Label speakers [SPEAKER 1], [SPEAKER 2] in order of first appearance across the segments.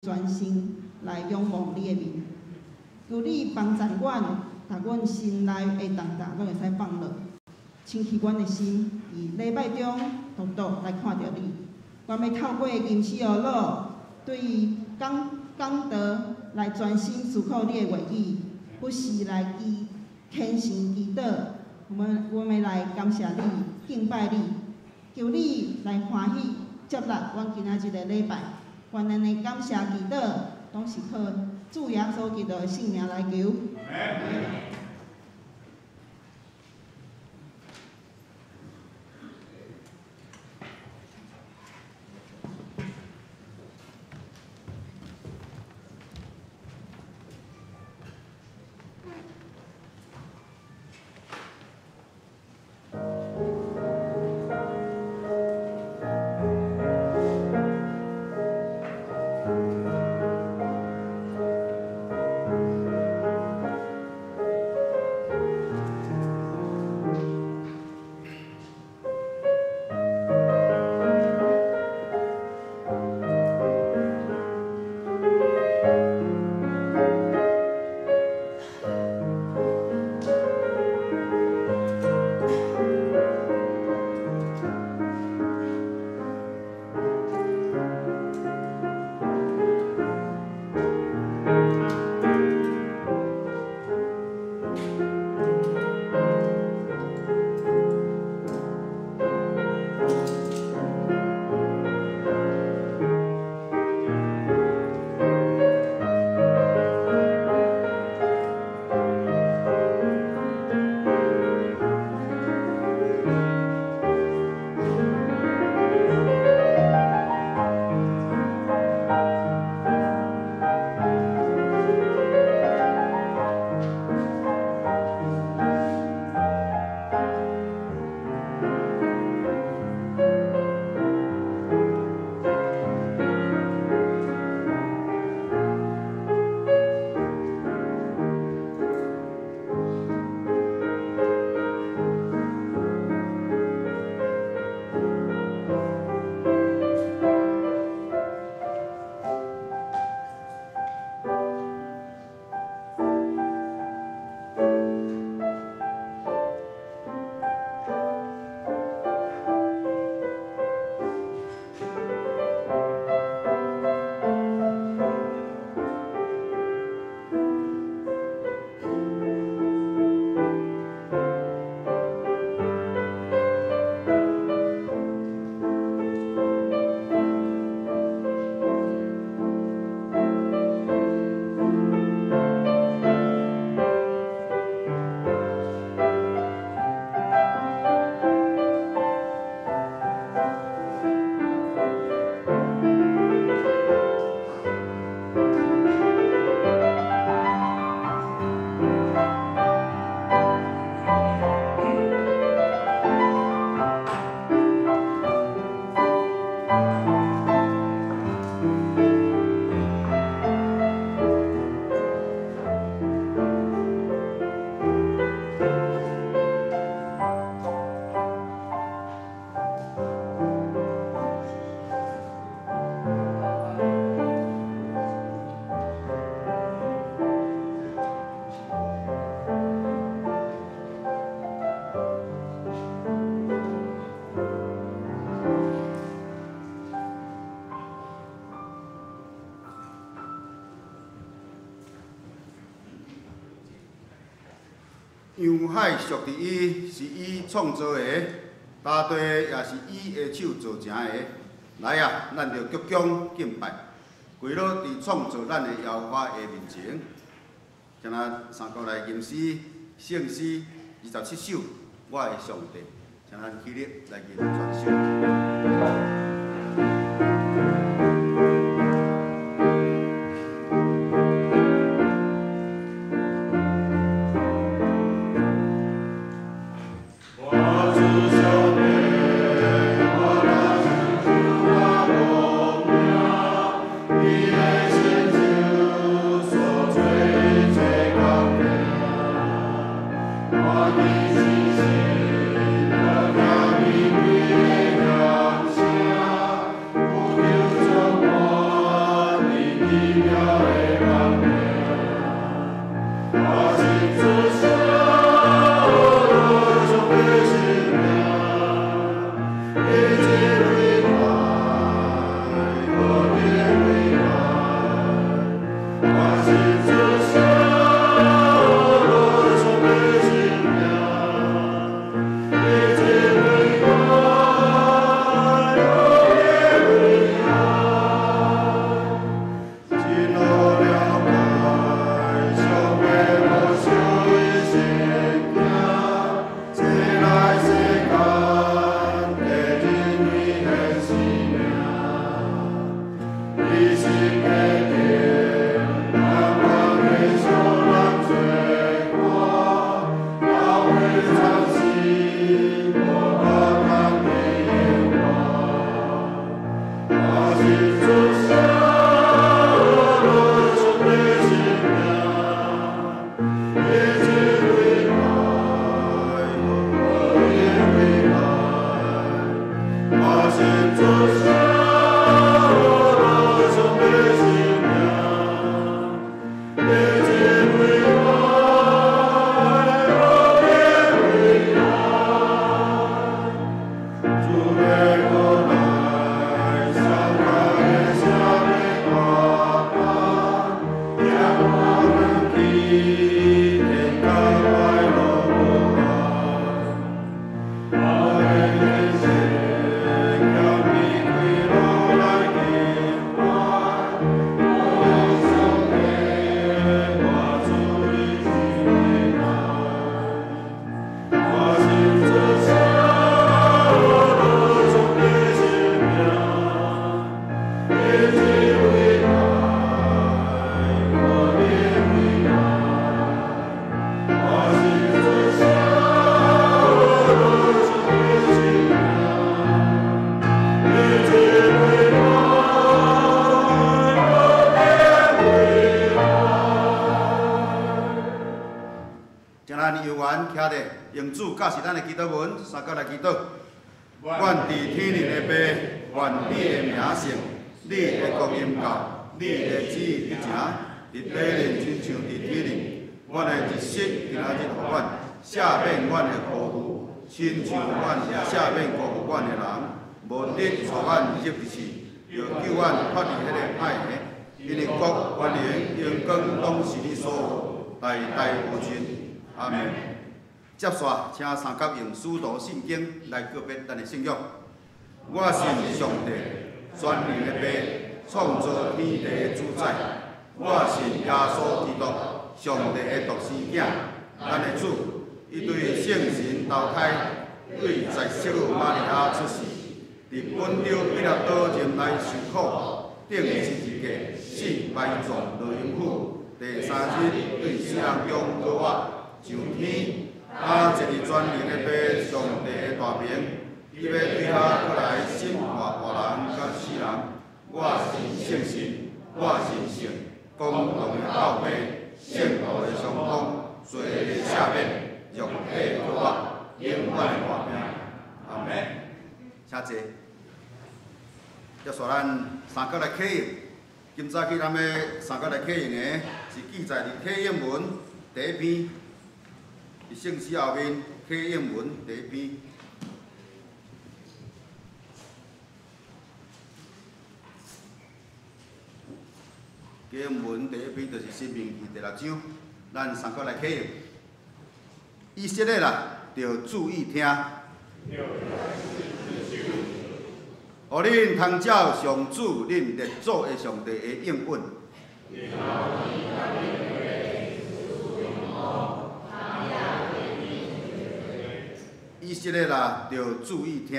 [SPEAKER 1] 专心来仰望你的面。求你帮助阮，把阮心内的重担拢会使放落，清起阮的心，伫礼拜中独独来看到你。阮要透过吟诗而乐，对于讲道来专心思考你的话语，不时来虔诚祈祷。我们来感谢你，敬拜你，求你来欢喜接纳阮今仔日的礼拜。愿咱的感谢祈祷，拢是靠主耶稣基督的圣名来求。
[SPEAKER 2] 洋海属伫伊，是伊创造的，大地也是伊的手造成的。来啊，咱着鞠躬敬拜，跪落伫创造咱的耶和华的面前。今仔三国来吟诗、圣诗27首，我的上帝，请咱起立来吟全首。
[SPEAKER 3] 我的心，我的命运的
[SPEAKER 2] 用主教是咱的祈祷文，三角来祈祷。愿伫天灵的爸，愿你的名圣，你的国音到，你的旨意执行，伫地灵亲像伫天灵。阮的日息今仔日互阮，赦免阮的辜负，亲像阮也赦免辜负阮的人，无得带阮入去试，要救阮脱离迄个歹的。因为国、权力、荣光拢是你所有，代代无尽。阿门。接续，请三角用使徒圣经来告别咱的信仰。我信上帝，全能的爸，创造天地的主宰。我信耶稣基督，上帝的独生子，咱的主，伊对圣神投胎，对在圣母玛利亚出世，伫本着彼拉多前来受苦，顶十字架，死埋葬落阴府，第三日对死人中复活，上天。一日全能的爸，上帝的大名，伊要对下过来审判活人甲死人。我是圣神，我是圣，公道的后辈，圣道的相通，罪的赦免，肉体复活，永远的活命。阿门。请坐。接续咱三角来启用，今早起咱要三角来启用的是记载伫启应文第一篇。伫圣诗后面，启应文第一篇，启应文第一篇就是《申命记》第6章，咱三角来启用。以色列啦，着注意听，互恁通照上主恁列祖的上帝的应允。以色列啦，着注意听。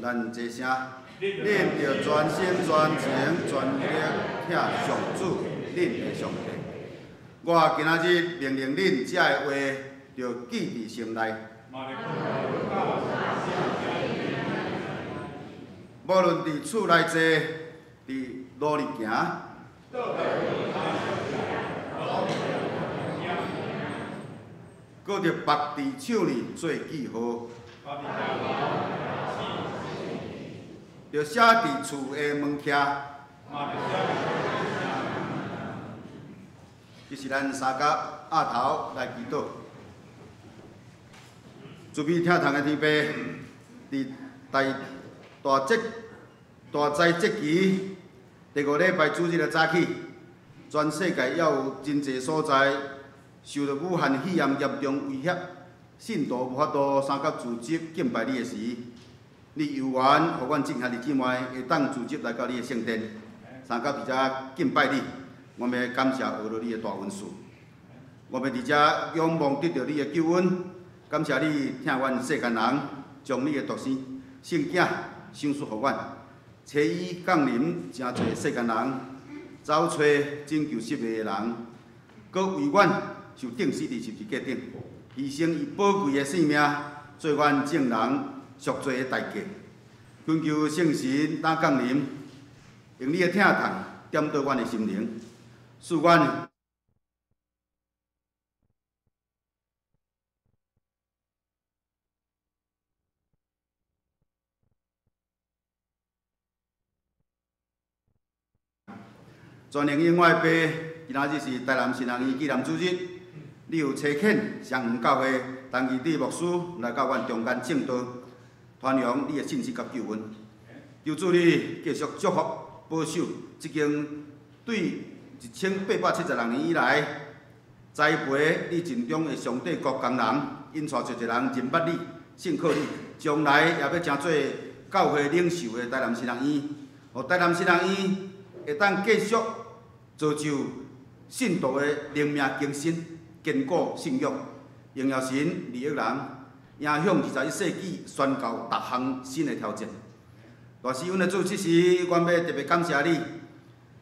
[SPEAKER 2] 咱一声，恁着全心全情全力听上主恁的上帝。我今仔日命令恁遮的话，着记伫心内。无论伫厝内坐，伫路里行。搁着绑伫手里做记号，着着写伫厝的门徛。这是咱三甲鸭头来祈祷。慈悲疼痛的天父，伫大灾节期第5礼拜主日的早起，全世界还有真济所在受到武汉肺炎严重威胁，信徒无法度三甲聚集敬拜你的时，你有缘，互阮众兄弟姊妹会当聚集来到你的圣殿，三甲伫遮敬拜你。我们感谢学了你的大恩事，我们伫遮仰望得到你的救恩，感谢你听阮世间人将你的独生圣囝赏赐互阮，找伊降临真侪世间人，找找拯救失迷的人，搁为阮受钉死伫十字架顶，牺牲伊宝贵的性命，做阮众人赎罪的代价。恳求圣神当降临，用你的疼痛点倒阮的心灵。使阮全能永爱爸，今仔日是台南新人医纪念主日，你有差遣上园教会陈义理牧师来到阮中间正道，传扬你的信息甲救恩。求主你继续祝福保守即间对1872年以来，栽培你尽忠的上帝国工人，因带一人认捌你、信靠你，将来也要成做教会领袖的台南新人院，互台南新人院会当继续造就信徒的灵命更新、坚固信仰，荣耀神、利益人，影响21世纪宣告各项新的条件。大师阮的主，这时阮要特别感谢你。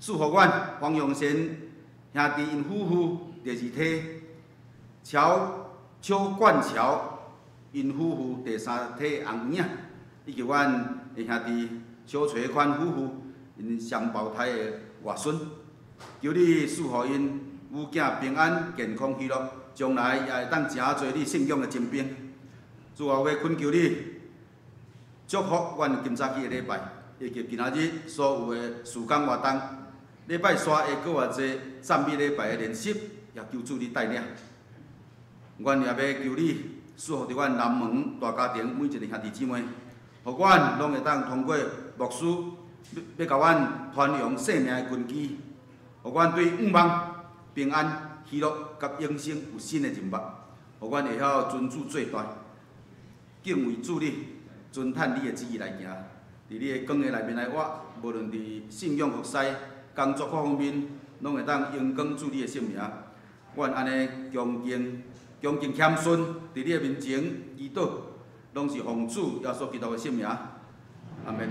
[SPEAKER 2] 祝福阮黄永贤兄弟因夫妇第2体，邱冠桥因夫妇第3体红囝，以及阮的兄弟邱垂宽夫妇因双胞胎的外孙，求你赐予因母囝平安、健康、喜乐，将来也会当成做你信仰的精兵。主啊，要恳求你祝福阮今早起的礼拜，以及今仔日所有的事工活动。礼拜三会搁偌济赞美礼拜的练习，也求主你带领。阮也要求你赐福伫阮南门大家庭每一个兄弟姊妹，互阮拢会当通过牧师要甲阮传扬生命的根基，互阮对五望、平安、喜乐甲永生有新的认捌，互阮会晓尊主做大，敬畏主你，遵趁你的旨意来行，伫你的光的内面来活，无论伫信仰服侍。工作各方面，拢会当荣光主你的圣名。阮安尼恭敬谦逊，伫你的面前祈祷，拢是奉主耶稣基督的圣名。阿门。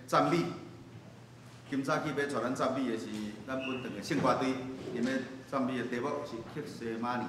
[SPEAKER 2] 赞美，今早起要带咱赞美的是咱本堂的圣歌队，因的赞美的题目是克西玛尼。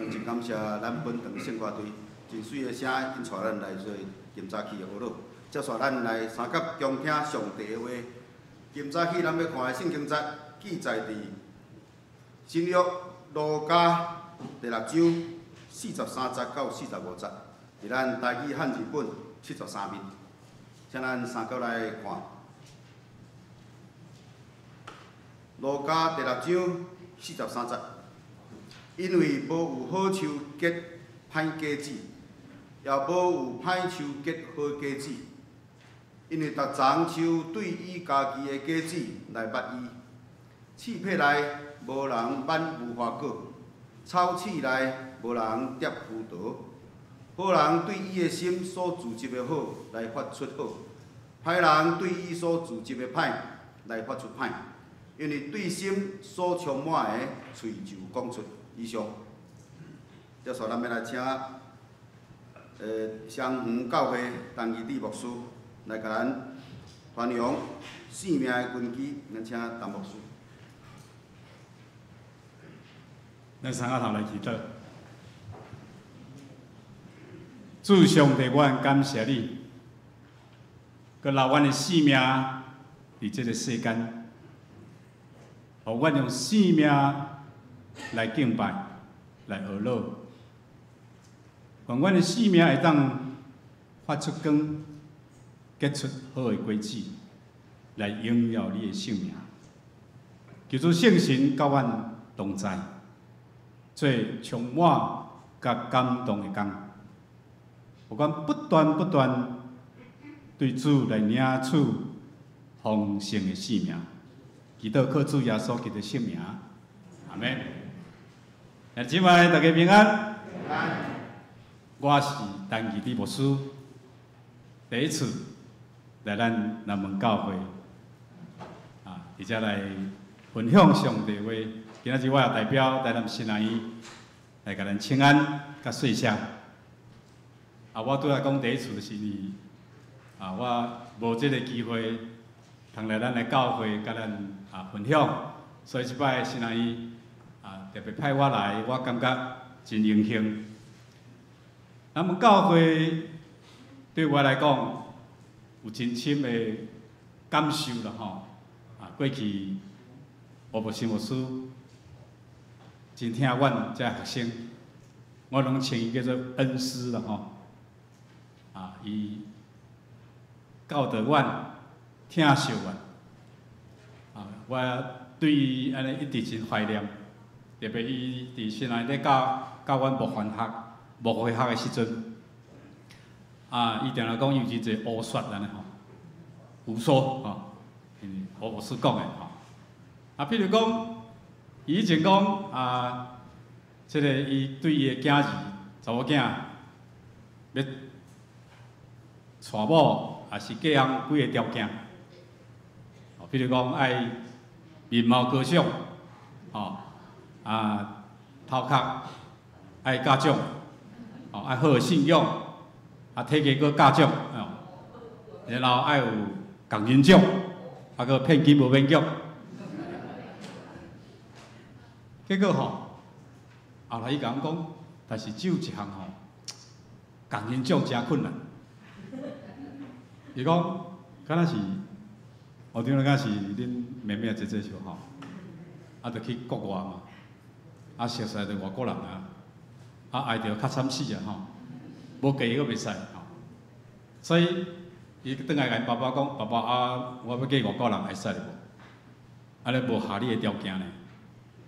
[SPEAKER 2] 真感谢咱本场圣歌队真水的声，引带咱来做今早起的学老。接续咱来三甲共听上帝的话。今早起咱要看的圣经节记载伫新约路加第6章43节到45节，伫咱台语汉字本73面，请咱三角来看。路加第6章43节，因为无有好树结歹果子，也无有歹树结好果子。因为逐丛树对伊家己的果子来捌伊，刺皮内无人挽无花果，草刺内无人摘葡萄。好人对伊的心所自集的好来发出好，歹人对伊所自集的歹来发出歹。因为对心所充满的，喙就讲出。以上，接续咱要来请双园教会陈义智牧师来甲咱传扬生命的根基，咱请陈牧师。
[SPEAKER 3] 咱三个头来祈祷。主上帝，阮感谢你，佮留阮的生命伫这个世间，互阮用生命来敬拜，来学老，愿阮的生命会当发出光，结出好的果子，来荣耀你的圣名。求主圣神甲阮同在，做充满甲感动的工，互阮不断对主来领取丰盛的生命。祈祷靠主耶稣基督的圣名，阿门。今摆大家平安。平安。我是陈义智牧师，第一次来咱南门教会，而且来分享上帝话。今仔日我也代表台南新南医来甲咱请安甲说声。我拄来讲第一次就是我无这个机会，通来咱的教会甲咱分享，所以即摆新南医特别派我来，我感觉真荣幸。咱们教会对我来讲有真深的感受啦吼。过去吴牧师牧师真疼阮这学生，我拢称伊叫做恩师啦吼。伊教导阮，疼惜阮。我对伊安尼一直真怀念。特别伊伫新内咧教阮木番学、木灰学的时阵，伊定来讲有真侪乌说安尼吼，胡说吼，吴牧师讲的吼。譬如讲，伊以前讲即个伊对伊的囝儿、查某囝要娶某，也是各项几个条件。譬如讲爱面貌高尚，吼。头壳爱家长，爱好信用，体格阁家长，然后爱有共人种，阁骗钱无免缴。结果后来伊甲阮讲，但是只有一项共人种真困难。伊讲，敢若是，学长敢是恁妹妹姐姐笑着去国外嘛。熟悉着外国人爱着较惨死无嫁阁袂使所以伊转来甲因爸爸讲，爸爸我要嫁外国人会使无？安尼无合理的条件呢？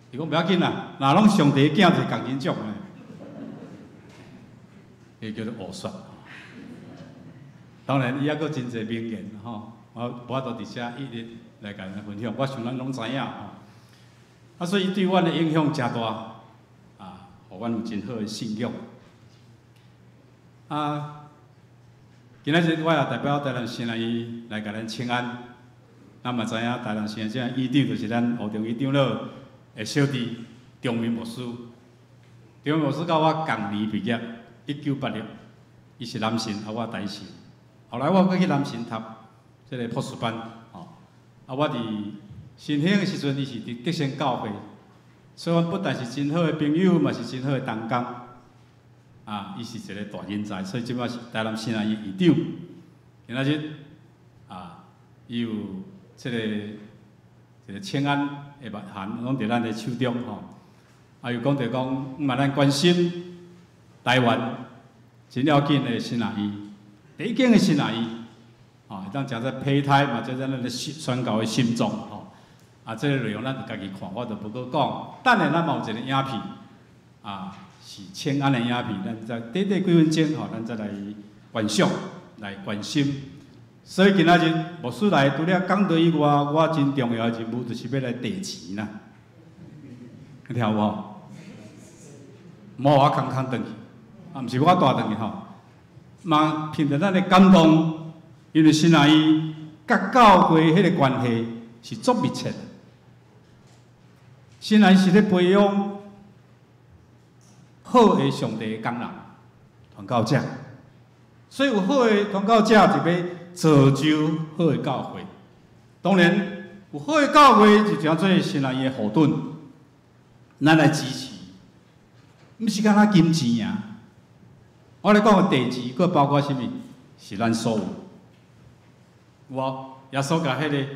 [SPEAKER 3] 伊讲不要紧啦，若拢上帝囝是共人种呢，伊叫做胡说。当然，伊还阁真侪名言我都伫遮一直来甲人分享，我想咱拢知影所以对阮的影响真大，互阮有真好的信仰。今仔日我也代表台南新南医来甲咱请安。咱嘛知影台南新南这医长就是咱胡中医长老的小弟钟明牧师。钟明牧师甲我同年毕业，1986，伊是南神，我台神。后来我去南神读这个博士班，我伫新兴的时阵，伊是伫德兴教会所以，阮不但是真好的朋友，嘛是真好的同工。啊，伊是一个大人才，所以即摆是台南新南医院长。今仔日啊，伊有即个请安的函，拢伫咱的手中吼。啊，又讲嘛，咱关心台湾真要紧的新南医，第一间的新南医，啊，当讲在胚胎嘛，就在咱的宣告的心脏吼。啊，这个内容咱家己看，我就不搁讲。等下咱嘛有一个影片，啊。是请安的影片，咱再短短几分钟吼，咱再来观赏、来关心。所以今仔日牧师来除了讲道以外，我真重要的任务就是要来地钱啦，你听有无？莫我空空转去，啊，毋是我带转去吼，嘛凭着咱的感动，因为新南伊甲教会迄个关系是足密切的，新南伊是咧培养。好的上帝的工人，传教者，所以有好的传教者就要造就好的教会。当然，有好的教会就当做新南伊的后盾，咱来支持，毋是干那金钱啊。我咧讲的地钱，佫包括啥物？是咱所有。耶稣甲迄个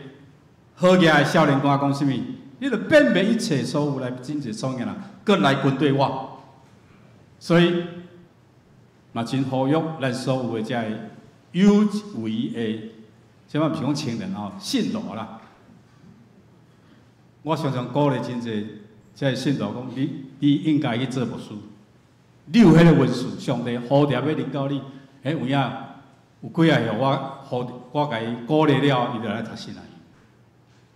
[SPEAKER 3] 好嘢的少年官讲啥物？你著辨别一切所有来真正所有人，佫来跟对我。所以，嘛真呼吁咱所有的遮有为的，即摆毋是讲青年吼，信徒啦。我常常鼓励真侪遮信徒讲，你应该去做牧师，你有迄个文书，上帝呼召要领导你，迄有影有几啊项我甲伊鼓励了，伊就来读新南医。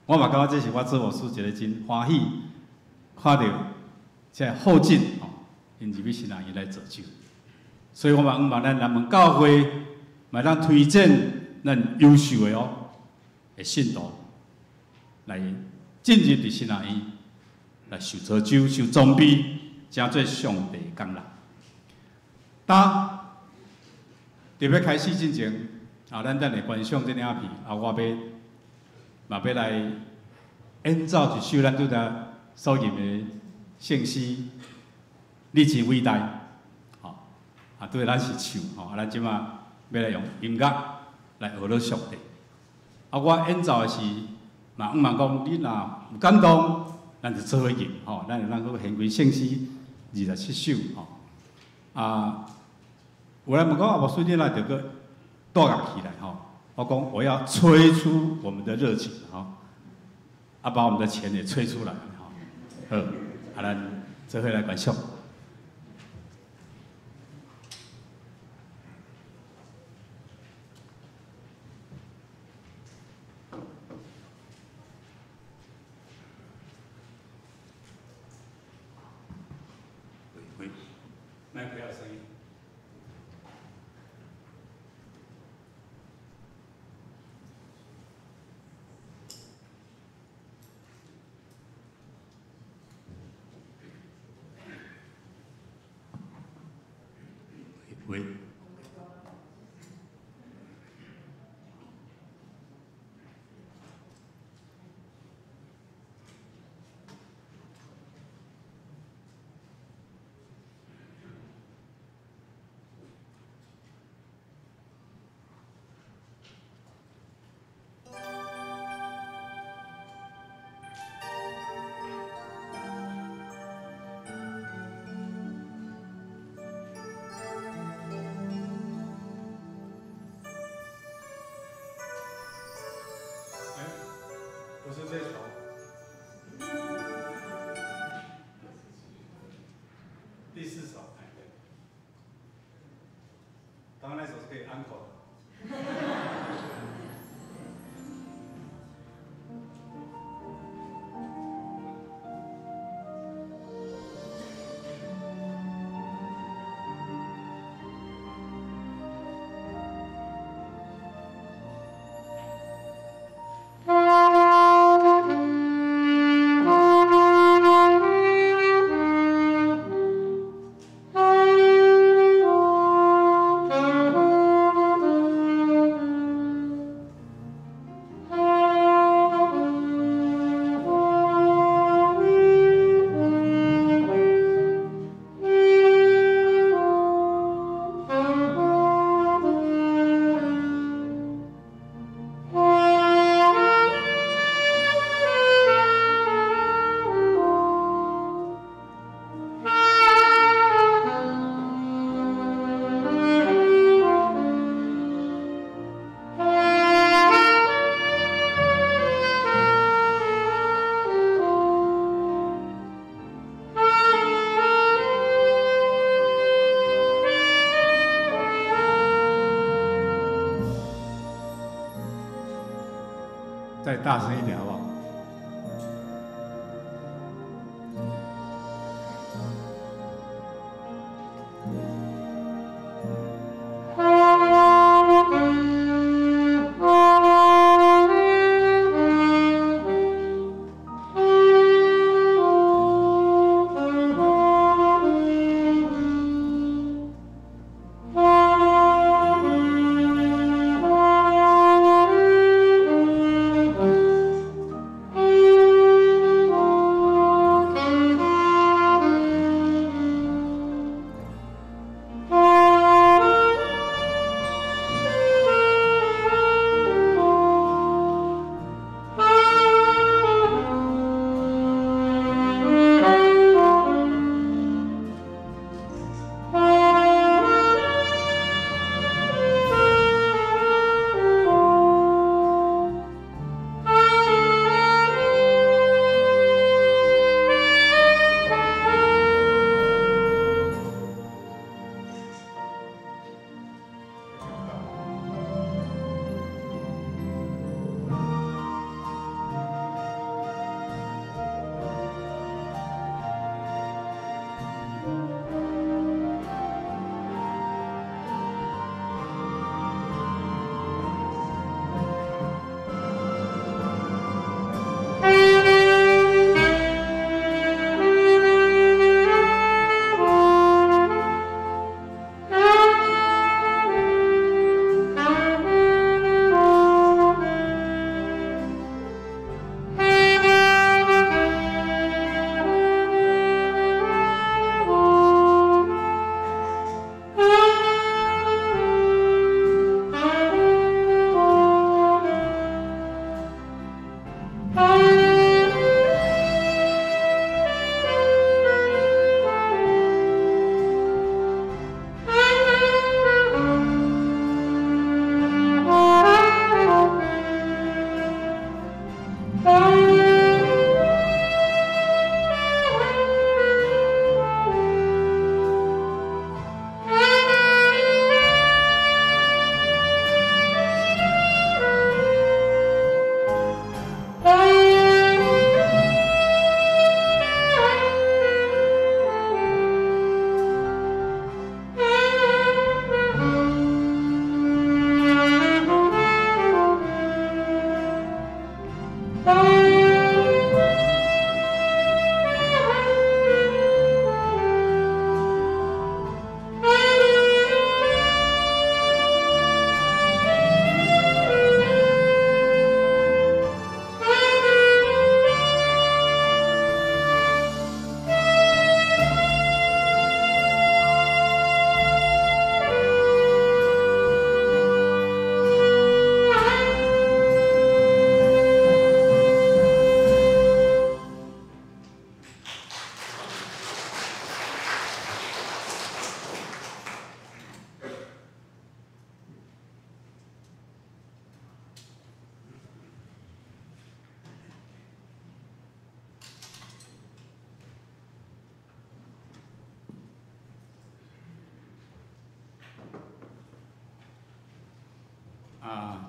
[SPEAKER 3] 我嘛感觉这是我做牧师一个真欢喜，看到遮后进吼。因入去新南医来造就，所以我嘛希望咱南门教会嘛当推荐咱优秀的信徒来进入伫新南医来受造就、受装备，成做上帝的工人。当特别开始之前，咱等下观赏这影片，我要来演奏一首咱拄则所吟的圣诗。你真伟大，对咱是唱，咱即马要来用音乐来学乐上帝。我演奏的是，嘛毋茫讲，你若有感动，咱就做伙吟，咱就咱去献归圣诗27首，有人问讲，牧师你来着个带乐器来，我讲我要吹出我们的热情，把我们的钱也吹出来，好，咱做伙来观赏。麦不要声音。喂。不是这首，第4首，对，刚刚那首是可以安口的。再大声一点好不好？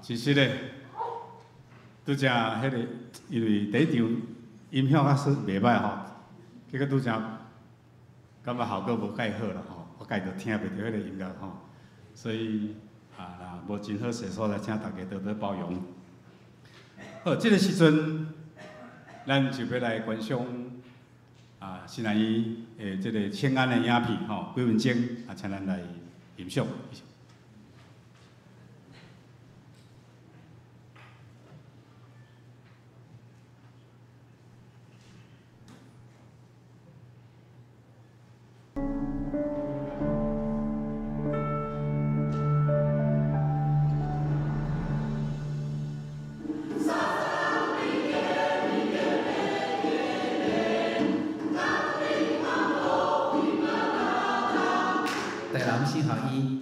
[SPEAKER 3] 其实咧，拄则迄个，因为第一场音响较算袂歹吼，结果拄则感觉效果无介好啦吼，我家己就听袂到迄个音乐吼，所以无真好势所来，请大家多多包容。好，这个时阵，咱就要来观赏新南医这个千安的影片吼，几分钟请咱来欣赏。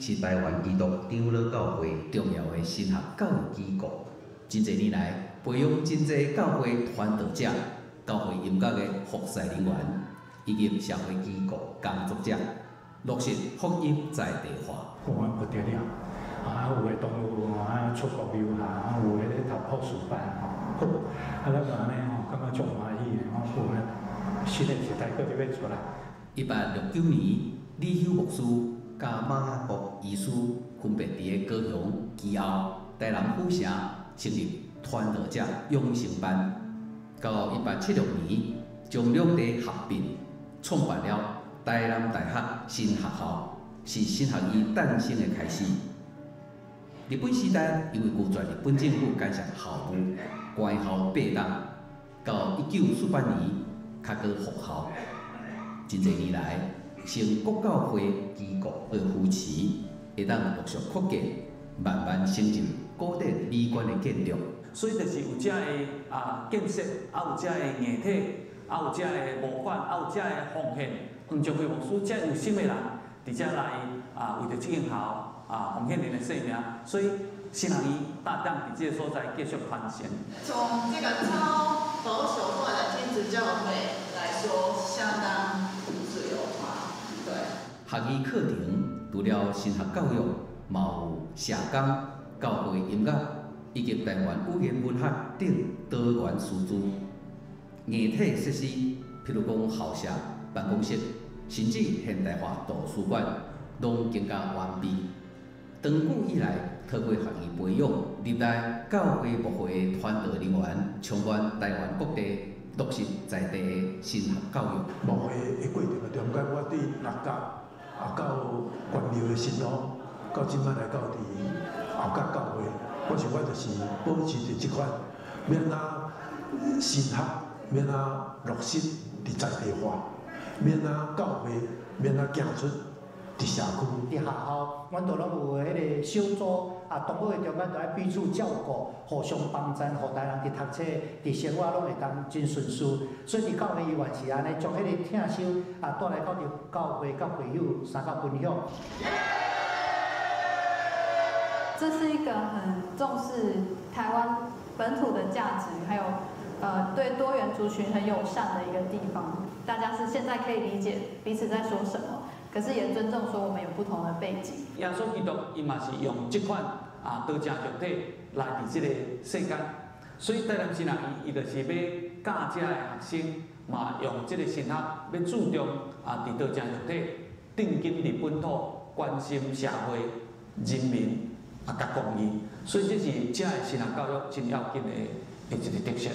[SPEAKER 4] 是台湾基督长老教会重要的神学教育机构，真侪年来培养真侪教会传道者、教会音乐的服侍人员以及社会机构工作者，落实福音在地化。
[SPEAKER 5] 我不得了，有的动物出国留学，有的咧读博士班，好，咱就安尼吼，感觉足欢喜的吼，有呢新的时代搁就要出来。
[SPEAKER 4] 1869年，李修牧师甲马国医师分别伫个高雄、基后、台南府城成立传道者养成班。到1876年，将两地合并，创办了台南大学新学校，是新学院诞生的开始。日本时代，因为拒绝日本政府干涉校务，关校8档，到1948年较过复校。真侪年来，成国教会机构而扶持，会当陆续扩建，慢慢升级古典美观的建筑。
[SPEAKER 6] 所以就是有遮个建设，有遮个硬体，有遮个模范，有遮个奉献。黄宗辉牧师遮有心的人，伫遮来为着这间校奉献恁的生命，所以新学院大胆伫这个所在继续传承。
[SPEAKER 7] 从这个超保守化的天主教会来说，相当自由化。对。
[SPEAKER 4] 学院课程除了神学教育，嘛有社工、教会音乐以及台湾语言文学等多元师资。硬体设施，譬如讲校舍、办公室，甚至现代化图书馆，拢更加完备。长久以来，透过学院培养历代教会牧会的传道人员，充满台湾各地落实在地的神学教育。
[SPEAKER 5] 牧会的过程中间，我对六甲到关庙的信徒，到即摆来到伫后甲教会，我想我就是保持着即款，免神学，免落实伫在地化，免教会，免行出伫社区。
[SPEAKER 8] 伫学校，阮都拢有迄个小组同学的中间，就爱彼此照顾，互相帮衬，互大人伫读册、伫生活拢会当真顺遂。所以伫教会伊原是安尼，将迄个听修带来到伫教会甲会友三甲分享。
[SPEAKER 9] 这是一个很重视台湾本土的价值，还有对多元族群很友善的一个地方。大家是现在可以理解彼此在说什么，可是也尊重说我们有不同的背景。
[SPEAKER 6] 耶稣基督伊嘛是用这款道成肉体来伫这个世间，所以台南新学院伊就是要教遮的学生嘛，用这个神学要注重伫道成肉体，定根伫本土，关心社会、人民甲公益，所以这是遮的神学教育真要紧的一个特色。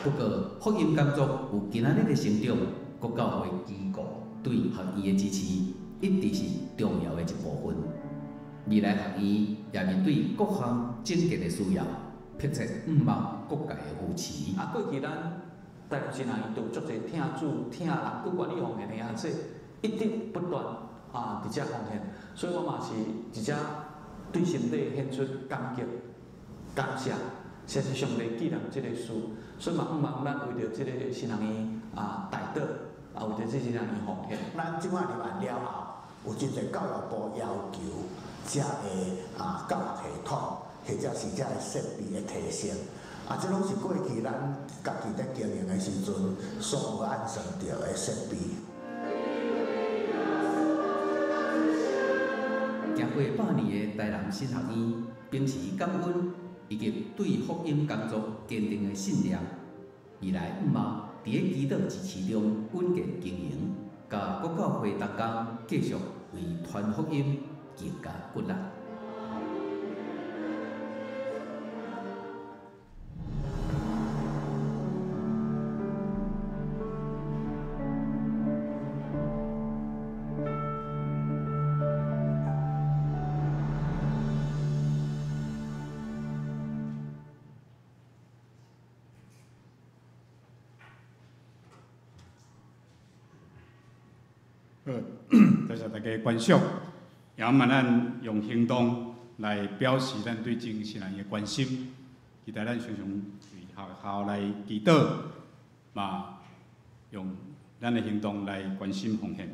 [SPEAKER 4] 不过，福音工作有今仔日的成长，国教会机构对学院的支持一直是重要的一部分。未来学院也面对各项整洁的需要，迫切毋忘各界的扶持。
[SPEAKER 6] 过去咱台南新学院都有足侪听主、听人对管理奉献的样子，一直不断伫遮奉献，所以我嘛是伫遮对上帝献出感激、感谢。谢谢上帝纪念这个事，所以嘛毋忘咱为着这个新学院大德，为着这新学院奉献。
[SPEAKER 10] 咱即摆入案了后，有真侪教育部要求遮的教育系统，或者是遮的设备的提升，这拢是过去咱家己在经营的时阵所有按算着的设备。
[SPEAKER 4] 行过8年的台南新学院，秉持感恩以及对福音工作坚定的信念，未来毋忘伫个祈祷支持中稳健经营，甲国教会同工继续为传福音更加骨力。
[SPEAKER 3] 好，多谢大家观赏，也嘛咱用行动来表示咱对精神的关心，期待咱常常为学校来祈祷，嘛用咱的行动来关心奉献。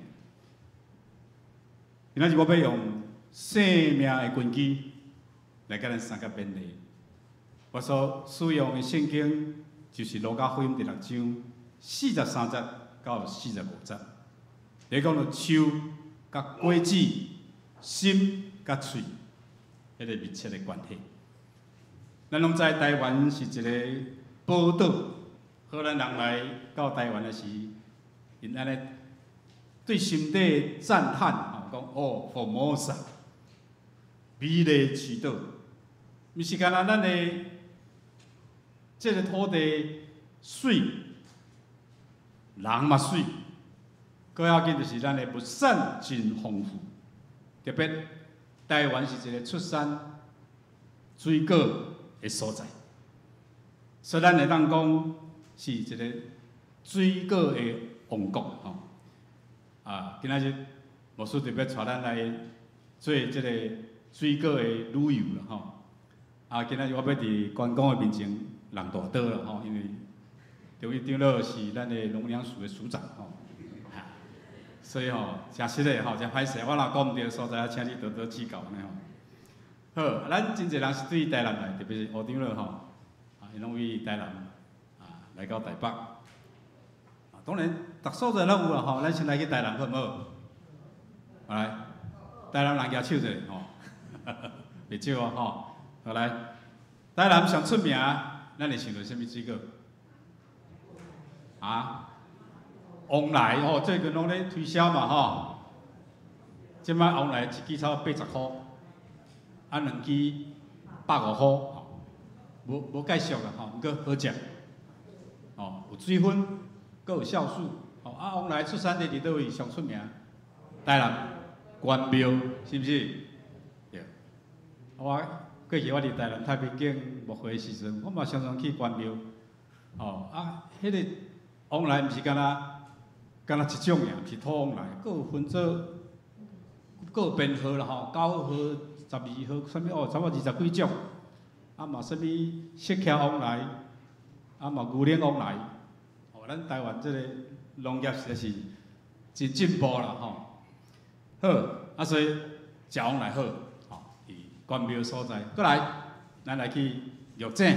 [SPEAKER 3] 今仔日我要用生命的根基来甲咱三甲勉励。我所使用的圣经就是《路加福音》第6章43节到45节。你讲到手、甲果子、心、甲喙，迄个密切的关系。咱拢知台湾是一个宝岛，荷兰人来到台湾的时，因安尼对心底赞叹，讲哦，Formosa， 美丽之岛，毋是干那咱的这个土地水，人嘛水，更要紧就是咱的物产真丰富，特别台湾是一个出产水果的所在，所以咱会当讲是一个水果的王国吼。今仔日牧师特别带咱来做这个水果的旅游啦吼。今仔日我要伫观光的面前人大岛啦吼，因为刘长老是咱的农粮署的署长吼，所以吼真实的吼真歹势，我若讲毋对所在，请你多多指教安尼吼。好，咱真侪人是对台南来，特别是吴长老吼，因拢为台南来到台北。当然，逐所在拢有啦吼，咱先来去台南好毋好？来，台南人举手者吼，袂少啊吼。好来，台南上出名，咱会想到什么水果？旺来吼，最近拢咧推销嘛吼。即摆旺来一支草80块。2支150块，无介俗啦吼，毋过好食，有水分，阁有酵素，往来出产地伫倒位上出名？台南关庙是毋是？对。我过去我伫台南太平境牧会时阵，我嘛常常去关庙，迄个往来毋是敢若一种尔，毋是土往来，阁有分做，阁有编号啦吼，9号。12号，啥物差不多20几种，嘛啥物雪橇往来，嘛牛奶往来，咱台湾这个农业实在是真进步啦吼。好，所以食往来好，伫关庙所在。过来，咱来去玉井，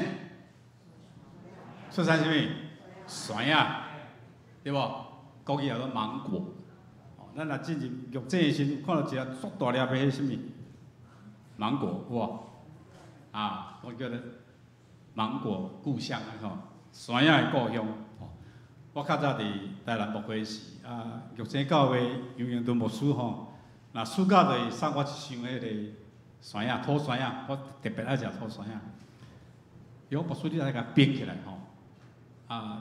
[SPEAKER 3] 出产啥物？酸啊，对无？国语叫做芒果。咱若进入玉井的时，看到一个足大粒的迄啥物？芒果哇，我叫做芒果故乡啊吼，山野的故乡。我较早伫台南牧会时，玉井教会杨永敦牧师吼，若暑假就送我一箱迄个山野土山野，我特别爱食土山野。伊讲牧师你来甲冰起来吼，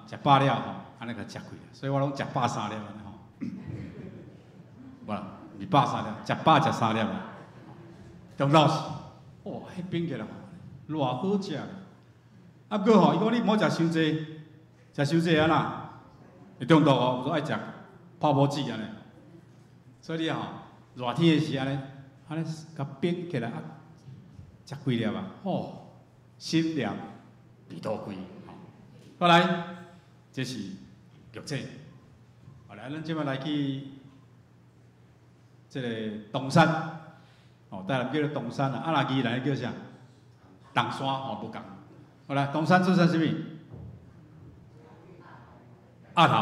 [SPEAKER 3] 食饱了吼，安尼甲食开，所以我拢食饱3粒安尼吼。无啦，未饱3粒，食饱食3粒啦。中老实，迄冰起来，偌好食。不过吼，伊讲你莫食伤济，食伤济啊啦，会中毒哦。说爱食泡沫剂安尼，所以你吼热天的时安尼甲冰起来食几粒啊，心凉味道贵。后来这是玉井，后来咱即摆来去这个东山。台南叫做东山啊，若宜兰叫啥？东山无共。好来，东山出产什么？鸭头。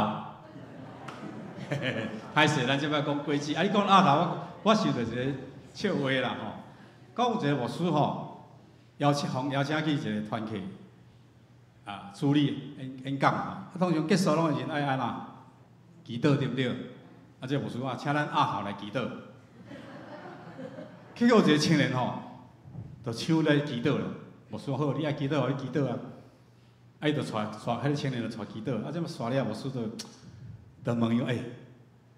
[SPEAKER 3] 歹势，咱即摆讲果子，你讲鸭头，我想到一个笑话啦吼。讲有一个牧师吼，邀请去一个团契处理演讲嘛。通常结束拢是爱安那祈祷对不对？这个牧师请咱鸭头来祈祷。结果有一个青年吼，就手来祈祷了。牧师好，你爱祈祷，你祈祷啊。伊就带迄个青年就带祈祷，这么刷了，牧师就问伊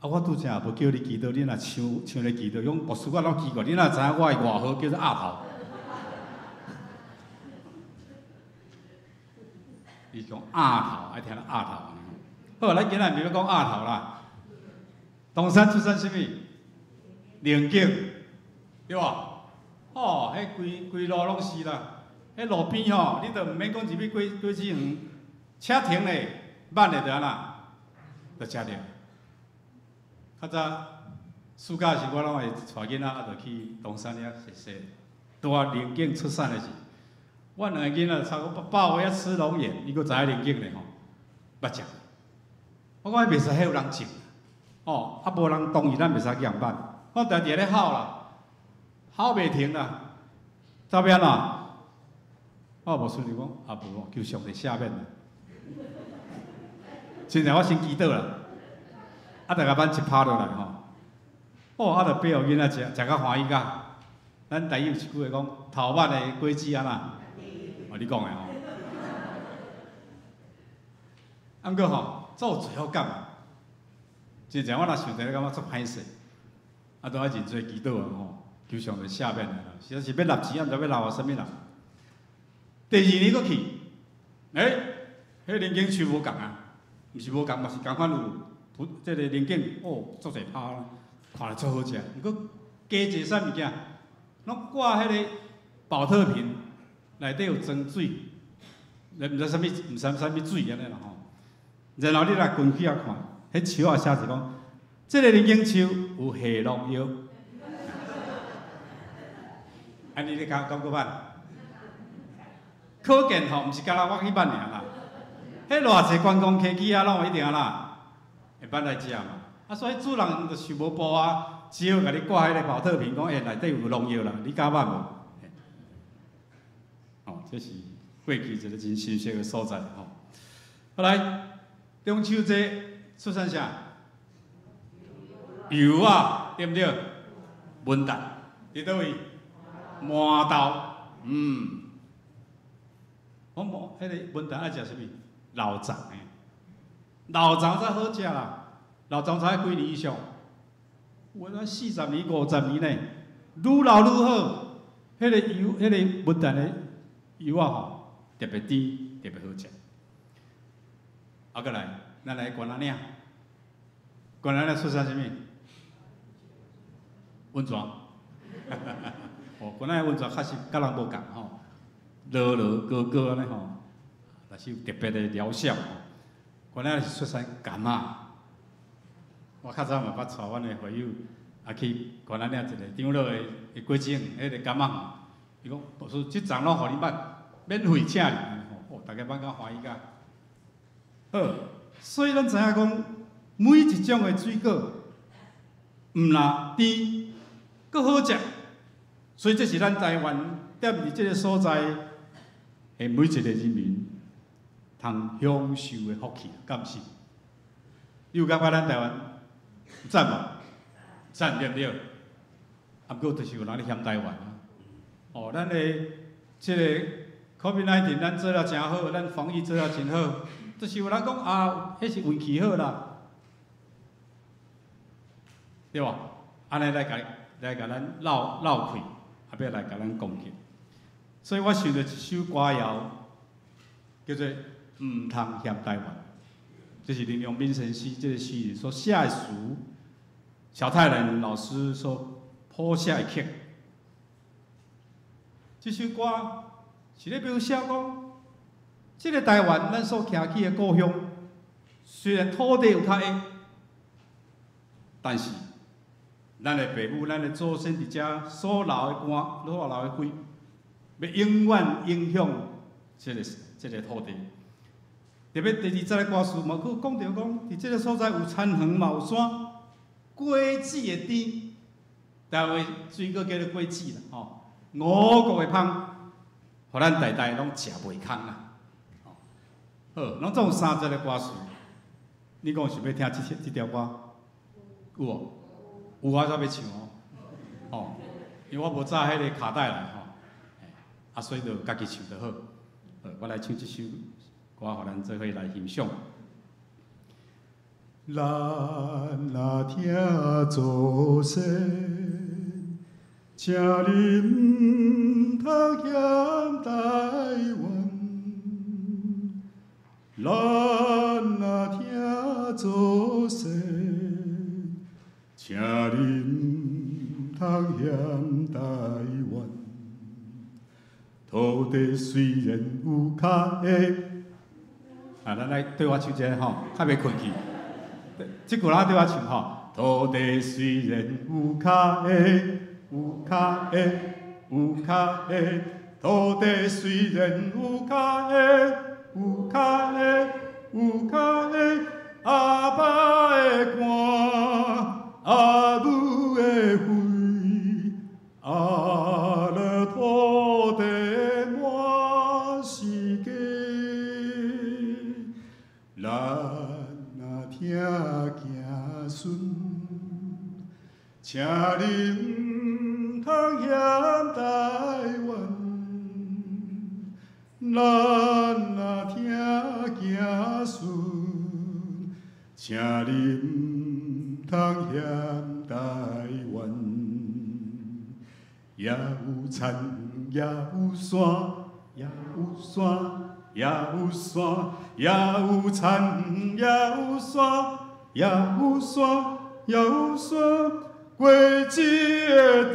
[SPEAKER 3] 我拄则无叫你祈祷，你若像咧祈祷，讲牧师我拢奇怪，你若知影我的外号叫做鸭头？伊讲鸭头，爱听到鸭头。好，咱今仔日要讲鸭头啦。东山出产什么？龙井。对吧？迄规路拢是啦。迄路边吼，你着毋免讲入去果子园，车停咧，慢咧就安那，就食着。较早暑假时，我拢会带囡仔就去东山遐踅踅。大龙井出产的时，阮两个囡仔差不多饱尾吃龙眼，伊阁知影龙井咧吼，捌食。我讲迄袂使，迄有人种。无人同意，咱袂使去办。我家己咧吼啦。好袂停啦，照片啊，我无顺利讲，啊无，求上帝下面啦。现在我先祈祷啦，啊，大家慢一拍落来吼。哦，啊，着八号囡仔食较欢喜甲。咱台语有一句话讲，头捌的果子安那？哦，你讲的吼。啊，毋过吼，做罪恶感。真正我若想着，感觉足歹势，啊，都爱真做祈祷啊吼，求上帝赦免啦。实在是要纳钱，啊，毋知要纳啥物啦。第2年佫去，迄林景树无共啊，毋是无共，嘛是共款有，即个林景哦，足侪拍啦，看着足好食。毋过加一啥物件，拢挂迄个保特瓶，内底有装水，毋知啥物水安尼啦吼。然后你来滚起啊看。迄树啊写是讲，即个林景树有下落药，安尼你敢过捌？可见吼，毋是干那我去捌尔啦。迄偌济观光客去啊，拢一定啦，会捌来食嘛。啊，所以主人就想无步啊，只好甲你挂迄个保特瓶，讲内底有农药啦，你敢捌无？哦，这是过去一个真新鲜的所在吼。后来中秋节。出产啥？油啊，对不对？文旦伫倒位？麻豆，我迄个文旦爱食啥物？老粽诶，老粽才好食啦。老粽才几年以上？我那40年、50年呢，愈老愈好。迄个油，迄个文旦的油啊吼，特别甜，特别好食。啊，过来。咱来关仔岭，关仔岭出产啥物？温泉。哦，关仔岭温泉确实甲人无共吼，落落高高安尼吼，但是有特别的疗效。关仔岭是出产柑仔，我较早嘛捌带阮的会友也去关仔岭一个长老的过境，迄个柑仔，伊讲老师即丛拢互你捌，免费请你，哦，大家捌甲欢喜甲。好。所以咱知影讲，每一种的水果，毋若甜，阁好食，所以这是咱台湾踮伫即个所在的每一个人民通享受的福气，敢毋是？你有感觉咱台湾赞无？赞对不对？啊，不过就是有人咧嫌台湾啊。哦，咱的即个 COVID-19 咱做了真好，咱防疫做了真好。就是有人讲啊，迄是运气好啦，对无？安尼来甲咱闹开，啊，要来甲咱攻击。所以我想到一首歌谣，叫做《毋通嫌台湾》，这是林永斌先生这个诗人所写的词，小太郎老师所谱写的曲。这首歌是咧描写讲。这个台湾，咱所徛起的故乡，虽然土地有较矮，但是咱的父母、咱的祖先伫遮所留的肝、所留的血，要永远影响这个土地。特别第20个歌词嘛，佫讲着讲，伫这个所在有田园嘛，有山，果子的甜，台湾水果叫做果子啦，吼，五谷的芳，互咱代代拢食袂空啦。好，拢总有30个歌词，你讲想要听这条歌，有无？有我才要唱哦。哦，因为我无载迄个卡带来吼，啊，所以就家己唱就好。我来唱这首歌，互咱做伙来欣赏。咱若听祖先，请你毋通嫌台湾。咱若听祖先，请你毋通嫌台湾。土地虽然有较矮，啊，咱来对我唱一下吼，较袂困去。即句咱对我唱吼，土地虽然有较矮，有较矮，有较矮，土地虽然有较矮。有较矮，有较矮，阿爸的汗，阿母的血，阿勒土险台湾，咱若听行顺，请你毋通嫌台湾。也有田，也有山，也有山，也有山，也有田，也有山，也有山，也有山。过一个甜，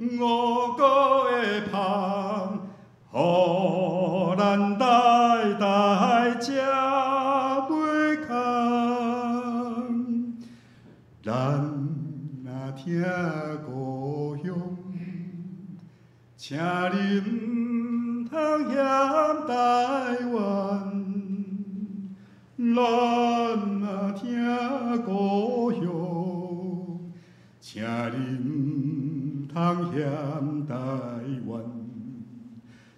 [SPEAKER 3] 五谷的香，予咱代代吃袂空。咱若听故乡，请你毋通嫌台湾。咱若听故乡，请你毋通嫌台湾。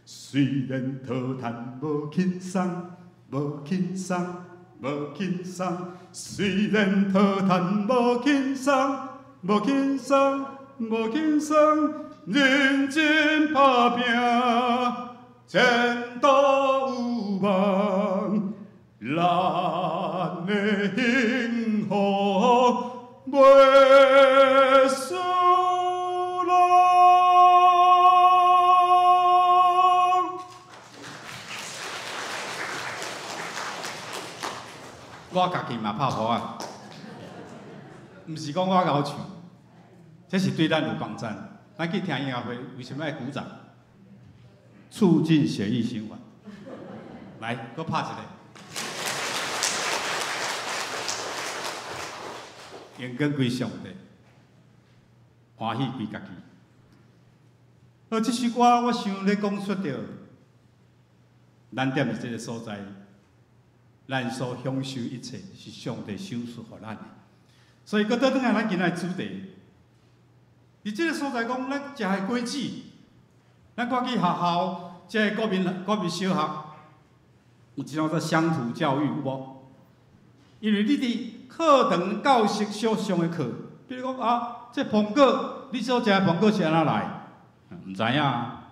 [SPEAKER 3] 虽然讨赚无轻松，无轻松，无轻松。虽然讨赚无轻松，无轻松，无轻松。认真打拼，前途有望，咱的幸福袂输人。我家己嘛拍鼓啊，毋是讲我敖唱，这是对咱有帮助。咱去听音乐会，为什么要鼓掌？促进血液循环。来，搁拍一个。荣光归上帝，欢喜归家己。而这首歌，我想咧讲出着，咱踮伫这个所在，咱所享受一切是上帝赏赐予咱的。所以，搁倒转来咱今仔主题。伫即个所在讲，咱食的果子，咱看去学校，即个国民小学，有一种做乡土教育有无？因为你伫课堂教室所上的课，比如讲啊，这苹果，你所食的苹果是安怎来？毋知影啊。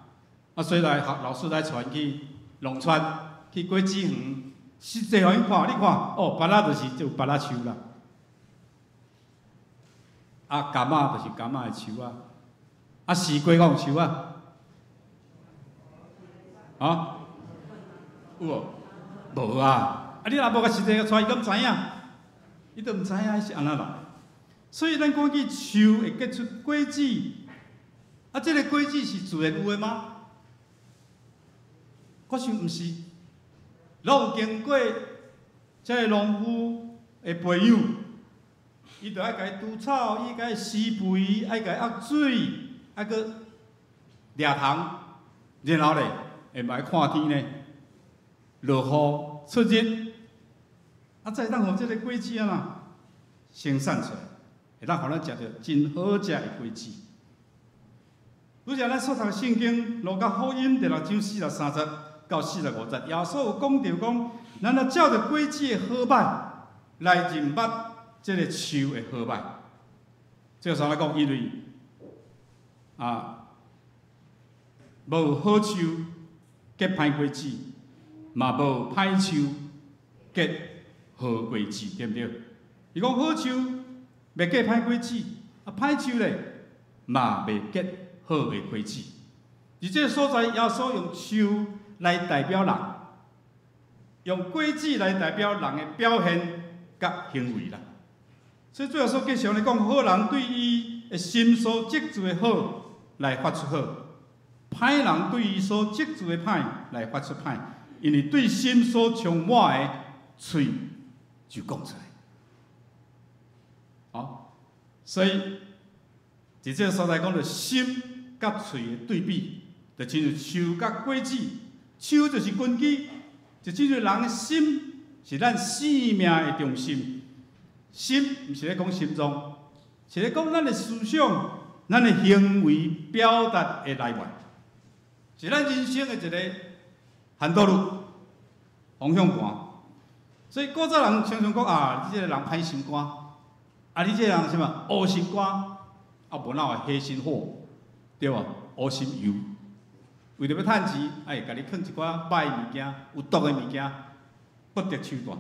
[SPEAKER 3] 所以老师来传去农村，去果子园，实际互伊看，你看，哦，芭乐就是芭乐树啦。啊，柑仔就是柑仔的树啊，啊，西瓜讲树啊，啊，有无？无啊！啊，你若无甲实际个带伊，敢知影？伊都毋知影是安怎来。所以咱讲起树会结出果子，啊，这个果子是自然有的吗？我想毋是，拢有经过这个农夫的培养。伊着爱甲伊除草，伊甲伊施肥，爱甲伊压水，爱搁掠虫，然后咧，下摆看天呢，落雨出日，啊，再当互即个果子啊啦生产出来，会当互咱食着真好食的果子。拄则咱所读圣经，路加福音第6章40到40、50，耶稣有讲着讲，咱若照着果子的好歹来认捌。这个树的好歹，这个啥来讲？因为无好树结歹果子，嘛无歹树结好果子，对不对？伊讲好树袂结歹果子，啊歹树咧嘛袂结好的果子。而这个所在，耶稣用树来代表人，用果子来代表人的表现甲行为啦。所以最后所继续来讲，好人对伊的心所积聚的好来发出好，歹人对伊所积聚的歹来发出歹，因为对心所充满的嘴就讲出来。好，所以伫这个所在讲着心甲嘴的对比，就亲像树甲果子，树就是根基，就亲像人的心是咱生命的中心。心毋是咧讲心脏，是咧讲咱的思想、咱的行为表达的来源，是咱人生的一个hand道路方向盘。所以古早人常常讲啊，你这个人歹心肝，啊，你这个人什么黑心肝，啊，无哪会黑心火，对啊，乌心油，为着要趁钱，哎，甲你放一寡歹物件、有毒的物件，不得手段。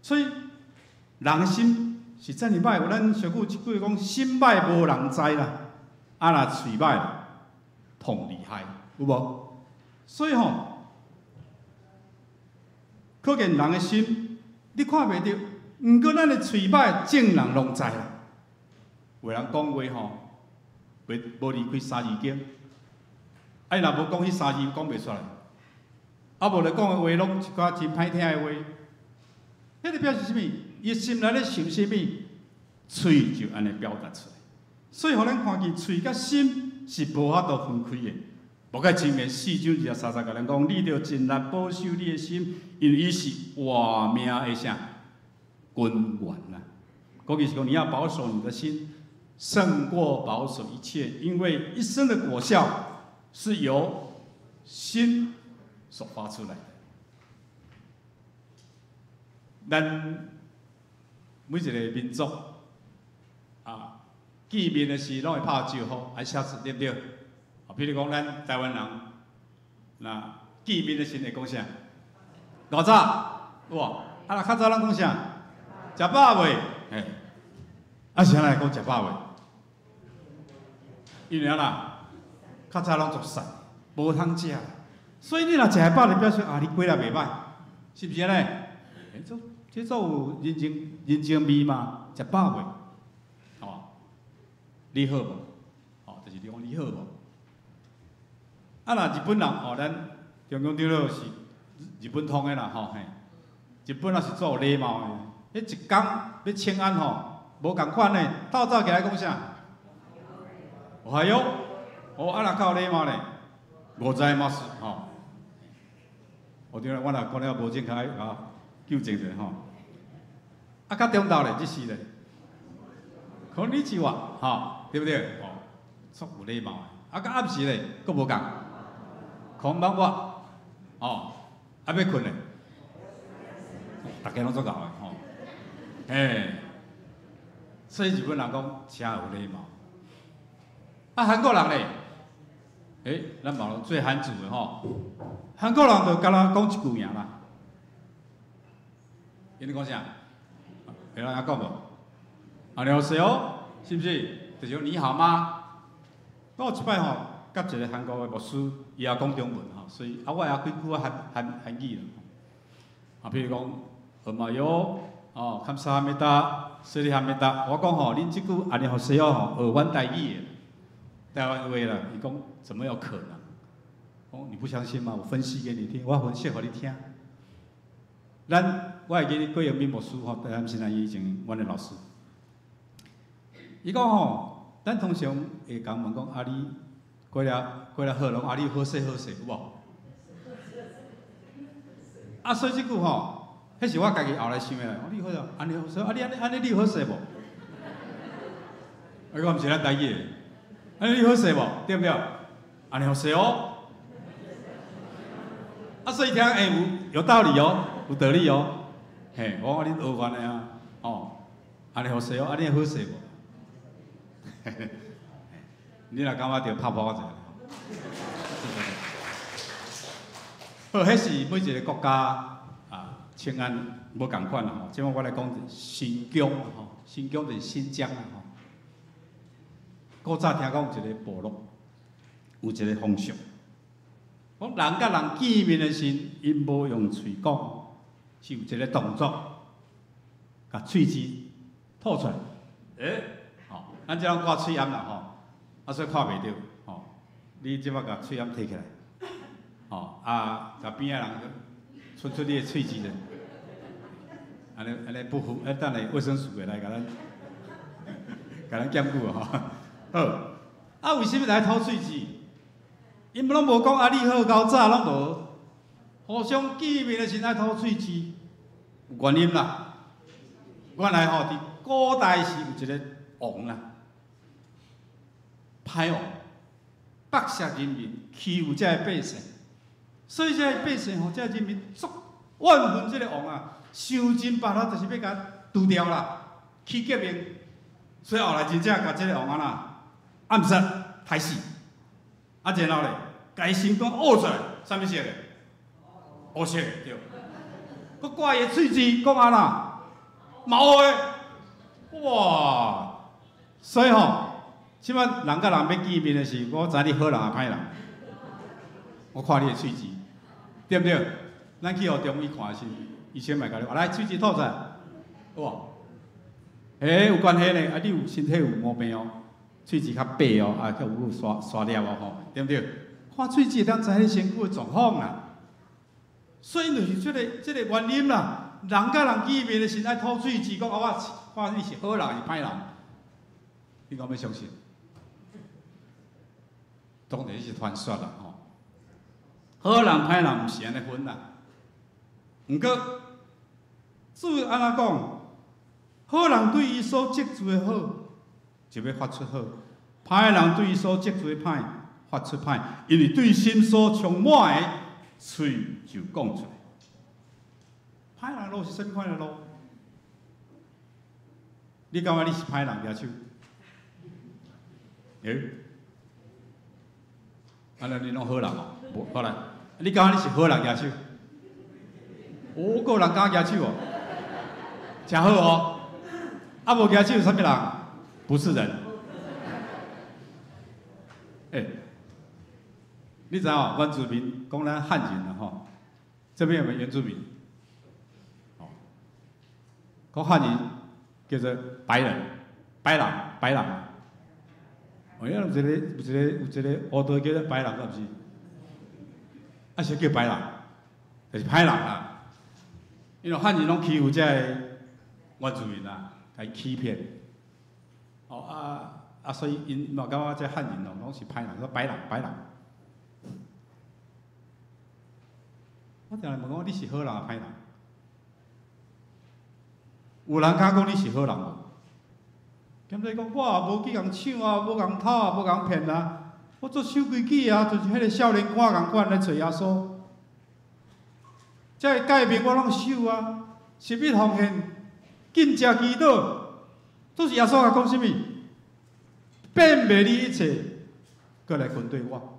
[SPEAKER 3] 所以人的心是真哩歹，有咱俗语一句讲：心歹无人知啦，啊若喙歹，痛厉害，有无？所以吼，可见人的心，你看袂着。毋过咱的喙歹，众人拢知啦。有人讲话吼，无离开三字经。啊，若无讲迄三字，讲袂出来。啊，无咧讲的话，拢一寡真歹听的话。迄个表示啥物？伊心内咧想啥物，喙就安尼表达出来。所以，互咱看见喙甲心是无法度分开的。无该前面4章230甲咱讲，你着尽力保守你的心，因为伊是活命的啥？根源啊，国语是讲你要保守你的心，胜过保守一切，因为一生的果效是由心所发出来的。咱每一个民族啊，见面的时拢会拍招呼，爱写字对不对？啊，比如讲咱台湾人，那见面的时会讲啥？老早哇，啊，若较早人讲啥？食饱未？嘿，啊，谁来讲食饱未？因为啦，较早拢做散，无通食，所以你若食饱，就表示啊，你过来袂歹，是不是呢？这做有人情味嘛？食饱未？哦，你好无？哦，就是你讲你好无？啊，若日本人哦，咱中共长老是日本通的啦，吼嘿，日本也是做有礼貌的。迄一工要请安吼，无共款呢。透早起来讲啥？おはよう。哦，啊，若较有礼貌呢，ございます吼。我顶下我若讲了无正确啊，纠正者吼。啊，较中昼咧，即时咧，こんにちは吼，对不对？哦，足有礼貌的。啊，到暗时咧，佫无共，こんばんは。哦，啊要困咧，大家拢足够的吼。哎，所以日本人讲真有礼貌。啊，韩国人咧，咱嘛最汉族的吼。韩国人就敢若讲一句名啦，因你讲啥？会人讲无？안녕하세요，是不是？就是你好吗？我有一摆吼，甲一个韩国的牧师，伊也讲中文吼，所以我也几句韩语啦。啊，比如讲，어마요。哦，感谢咩哒，谢谢咩哒。我讲吼，恁即句安尼好势哦，学阮台语的，台湾话啦。伊讲怎么有可能？哦，你不相信吗？我分析给你听，我分析给你听。我会记得郭永明牧师吼，在咱新南以前，阮的老师，伊讲吼，咱通常会讲问讲啊，你过来好拢啊，你好势，有无？啊，所以即句吼。迄是我家己后来想的，你好啊，安尼好势，啊你你好势无？啊，我毋是咱台语的，安尼你好势无？对不对？安尼好势哦。啊，所以听有道理哦，有道理哦。嘿，我讲恁学完的啊，哦，安尼好势哦，安尼好势无？你若感觉着拍破者。好，迄是每一个国家。清安无共款啦吼，即摆我来讲新疆吼，新疆就是新疆啦吼。古早听讲有一个部落，有一个风俗，讲人甲人见面的时，因无用喙讲，是有一个动作，甲喙齿吐出来，吼，咱即种挂喙炎啦吼，啊所以看袂到，吼，你即摆甲喙炎摕起来，吼，甲边仔人伸出你的喙齿咧。安尼不服，等下卫生署会来甲咱检举吼。好，啊为什么来吐喙齿？因拢无讲啊，你好高早拢无，互相见面的时爱吐喙齿，有原因啦。原来吼，伫古代是有一个王啦，歹王，剥削人民，欺负遮个百姓，所以遮个百姓吼，遮个人民足怨恨这个王啊。想尽办法，就是要甲除掉啦，去革命，所以后来真正甲这个王啊啦，暗杀害死，啊然后咧，家心肝挖出来，啥物色的？乌色的对。佮挂伊喙齿，讲安那毛的，哇！所以吼，即摆人甲人要见面的时候，我知你好人啊歹人，我看你的喙齿，对不对？咱去互中医看先，医生嘛甲你话来喙齿吐出来，哇！有关系呢，啊你有身体有毛病哦，喙齿较白哦，啊较有刷了哦吼，对不对？看喙齿当知你身躯的状况啦。所以就是这个原因啦。人甲人见面的时爱吐喙齿，讲我看你是好人是歹人，你讲要相信？当然是传说啦吼。好人歹人毋是安尼分啦。毋过，主安怎讲？好人对伊所积聚的好，就要发出好；歹人对伊所积聚的歹，发出歹。因为对心所充满的，嘴就讲出来。歹人路是甚款的路？你感觉你是歹人举手？安尼你拢好人哦？无好来，你感觉你是好人举手？个人敢举手哦？真好哦！啊，无举手啥物人？不是人。你知影原住民讲咱汉人啊吼，这边有没有原住民？哦，讲汉人叫做白人，白人。哦，有一个乌道叫做白人，敢毋是？啊是叫白人，就是歹人啦。因为汉人拢欺负这原住民啦，来欺骗。哦所以因嘛感觉这汉人拢是歹人，说白人。我定来问讲你是好人啊歹人？有人敢讲你是好人无？兼说讲我无去共抢啊，无共偷啊，无共骗啊，我做守规矩啊，就是迄个少年官共款来找耶稣。这诫命我拢守啊，十一奉献，敬食祈祷，都是耶稣甲讲啥物？变卖你一切，过来跟对我。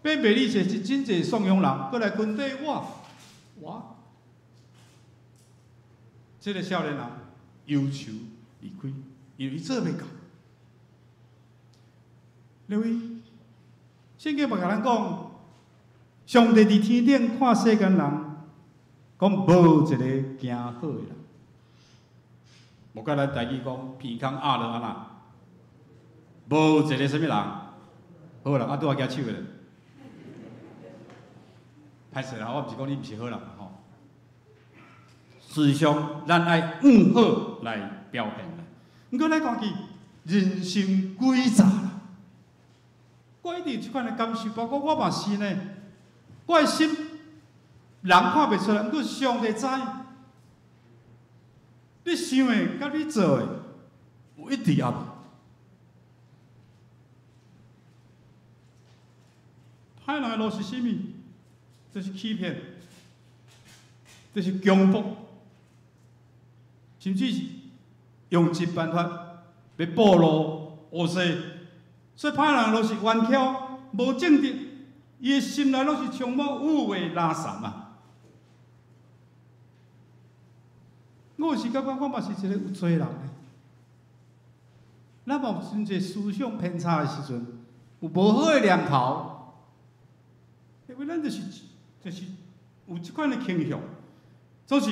[SPEAKER 3] 变卖你一切是真济怂恿人，过来跟对我。这个少年人忧愁离开，因为伊做袂到。因为圣经嘛甲咱讲，上帝伫天顶看世间人，讲无一个行好的人。无甲咱台语讲，鼻孔压落安那，无一个啥物人好人，拄啊举手的。歹势啦，我毋是讲你毋是好人吼。事实上，咱爱用好来表现啦。毋过咱讲起人生诡诈啦，我一直即款的感受，包括我嘛是呢。我的心人看袂出来，毋过上帝知。你想的甲你做的有一致啊无？歹人的路是啥物？就是欺骗，就是强迫，甚至是用尽办法要暴露乌西。所以歹人都是顽巧、无正直，伊的心内拢是充满污秽垃圾啊！我有时感觉我嘛是一个有罪人的。咱嘛有真侪思想偏差的时阵，有无好的念头，因为咱就是有即款的倾向，总是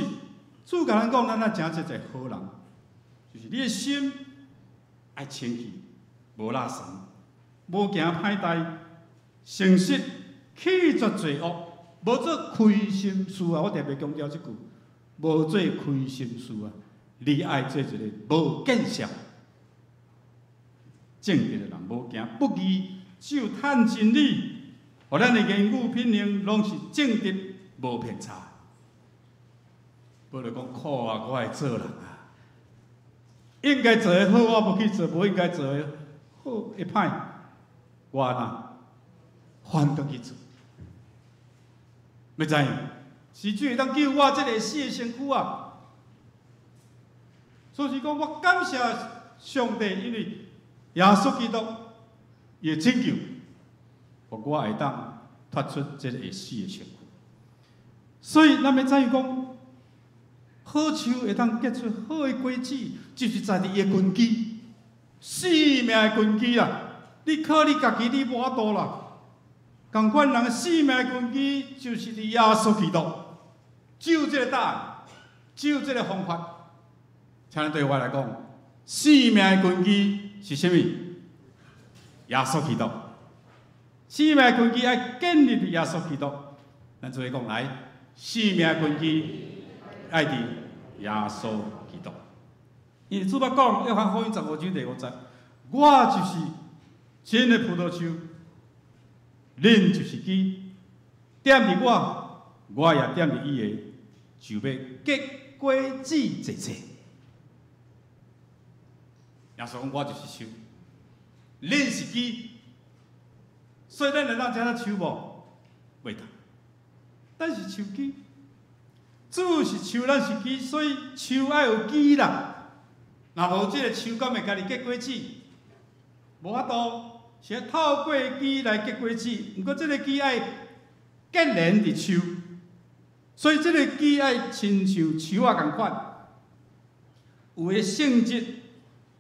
[SPEAKER 3] 主甲咱讲，咱啊真侪好人，就是你的心爱清气，无垃圾，无行歹代，诚实，拒绝罪恶，无做亏心事啊！我特别强调即句，无做亏心事啊！你爱做一个无见识、正直的人，无行不义，只有趁真理。互咱的言语品行拢是正直，无偏差。无就讲苦啊，我会做人啊。应该做的好，我无去做；无应该做的好会歹，我哪反倒去做？要知影，是主会当救我这个死的身躯啊！所以讲，我感谢上帝，因为耶稣基督伊的拯救，互我会当脱出这个会死的身躯。所以，咱要知影讲，好树会当结出好的果子，就是在伫伊的根基，生命的根基啦。你靠你家己，你无法度啦。共款人的生命的根基，就是伫耶稣基督，只有这个答案，只有这个方法。请你对我来讲，生命的根基是啥物？耶稣基督。生命的根基要建立伫耶稣基督。咱做伙讲来，生命的根基爱伫耶稣基督。因为主捌讲，约翰福音15章第5节，我就是真的葡萄树，恁就是枝，踮伫我，我也踮伫伊个，就要结果子济济。耶稣讲，我就是树，恁是枝，所以咱能当食得树无？袂当。咱是树枝，主是树，咱是枝，所以树爱有枝啦。若无即个树，敢会家己结果子？无法度，是要透过枝来结果子。毋过即个枝爱结连伫树，所以即个枝爱亲像树仔共款，有伊的性质，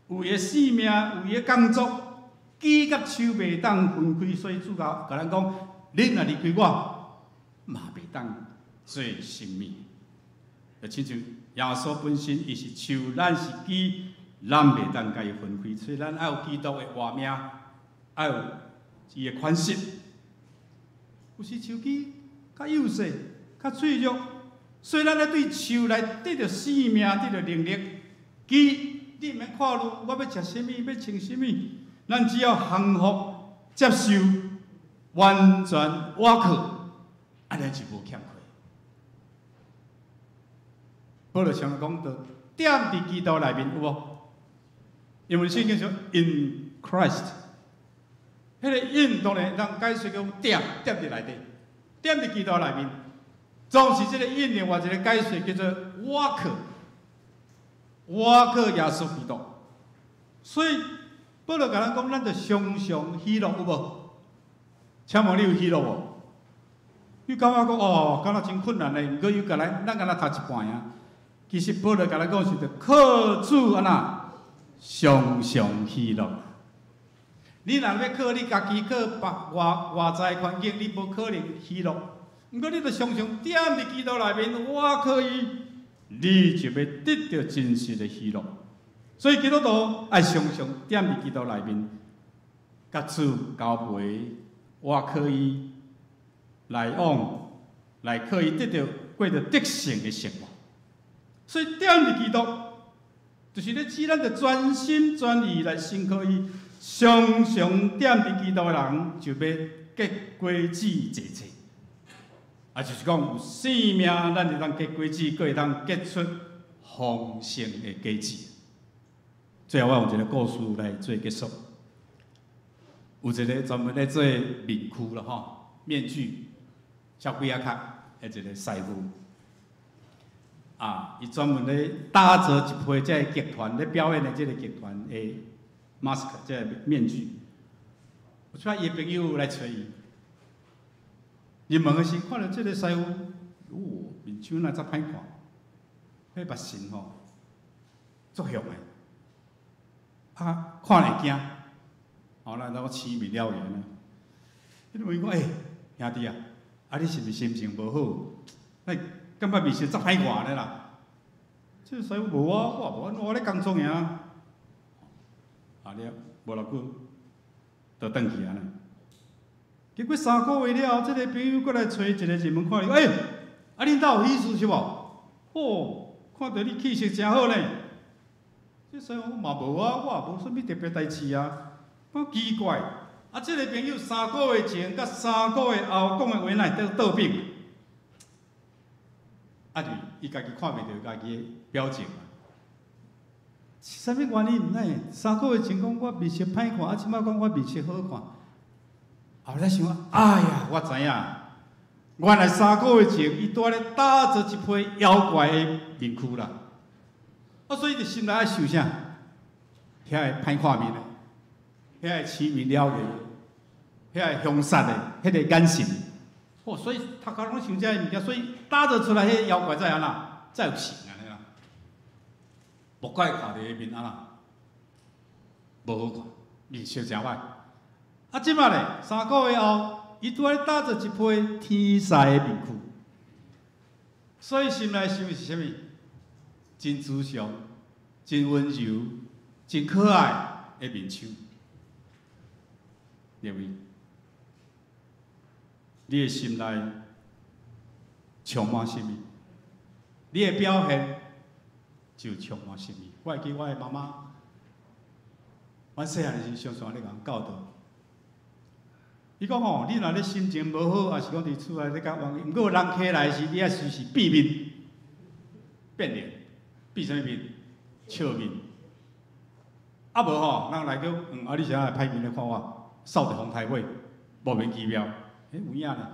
[SPEAKER 3] 有伊的生命，有伊的工作。枝甲树袂当分开，所以主教甲咱讲：恁若离开我，嘛袂当做生命。就亲像耶稣本身，伊是树，咱是枝。咱袂当甲伊分开，所以咱要有基督的活命，要有伊的款式。有时树枝较幼细、较脆弱，所以咱要对树来得到生命、得到能力。枝你毋免看路，我要食啥物，要穿啥物，咱只要降服、接受、完全瓦靠，安尼就无欠亏。保罗常讲到，踮伫基督内面有无？因为圣经说 in Christ， 迄个 in 当然人解释讲踮伫内底，踮伫基督内面。总是这个 in 另外一个解释叫做瓦靠耶稣基督。所以保罗甲咱讲，咱着常常喜乐有无？请问你有喜乐无？你感觉讲哦，敢若真困难嘞，毋过又甲咱敢若读一半啊。其实保罗甲咱讲是着靠主安那。常常喜乐。你若要靠你家己，靠外在环境，你无可能喜乐。毋过你着常常踮伫基督内面，我靠伊，你就要得到真实的喜乐。所以基督徒爱常常踮伫基督内面，甲主交陪，我靠伊来往，来可以得到过着得胜的生活。所以踮伫基督。就是咧指咱着专心专意来信靠伊，常常踮伫基督的人，就要结果子济济。啊，就是讲有生命，咱就当结果子，佫会当结出丰盛的果子。最后，我用一个故事来做结束。有一个专门咧做面具啦吼，面具、小几啊卡的一个师傅。伊专门咧打造一批这个剧团咧表演的这个剧团的 mask， 这个面具。有出伊朋友来找伊，入门的时看到这个师傅，面相哪遮歹看，迄目神吼，足凶的，看会惊，咱我痴迷了然啊。迄问伊讲，兄弟啊，你是毋是心情无好？感觉面色足歹看咧啦。这个师傅无啊，我咧工作尔。了，无偌久，就转去啊呢。结果3个月了后，这个朋友过来找一个入门看伊，恁兜有意思是无？看到你气色真好呢。这师傅嘛无啊，我也无啥物特别代志啊。我奇怪，这个朋友3个月前甲3个月后讲的话，哪会倒变？伊家己看袂到家己的表情啊！是啥物原因？哪会3个月前讲我面色歹看，即摆讲我面色好看？后来想，哎呀，我知影，原来3个月前伊伫咧打造一批妖怪的面躯啦。所以就心内爱想啥？遐个歹看面的，遐个痴迷了然，遐凶杀的迄个眼神，哦，所以头壳拢想这物件，所以打造出来迄妖怪才安那，才有神安尼啦。木怪看着伊面安那，无好看，面色真歹。啊，即摆咧3个月后，伊拄仔打造一批天使的面躯，所以心内想的是啥物？真慈祥、真温柔、真可爱的面手。各位，你的心内充满什么？你的表现就充满什么？我会记我的妈妈，阮细汉时常常咧甲阮教导。伊讲吼，你若咧心情无好，还是讲伫厝内咧甲忘，毋过人客来时，你啊时时变面、变脸，变啥物面？笑面。啊无吼，人来叫啊你是啊歹面咧看我，扫着风台尾，莫名其妙，有影呢。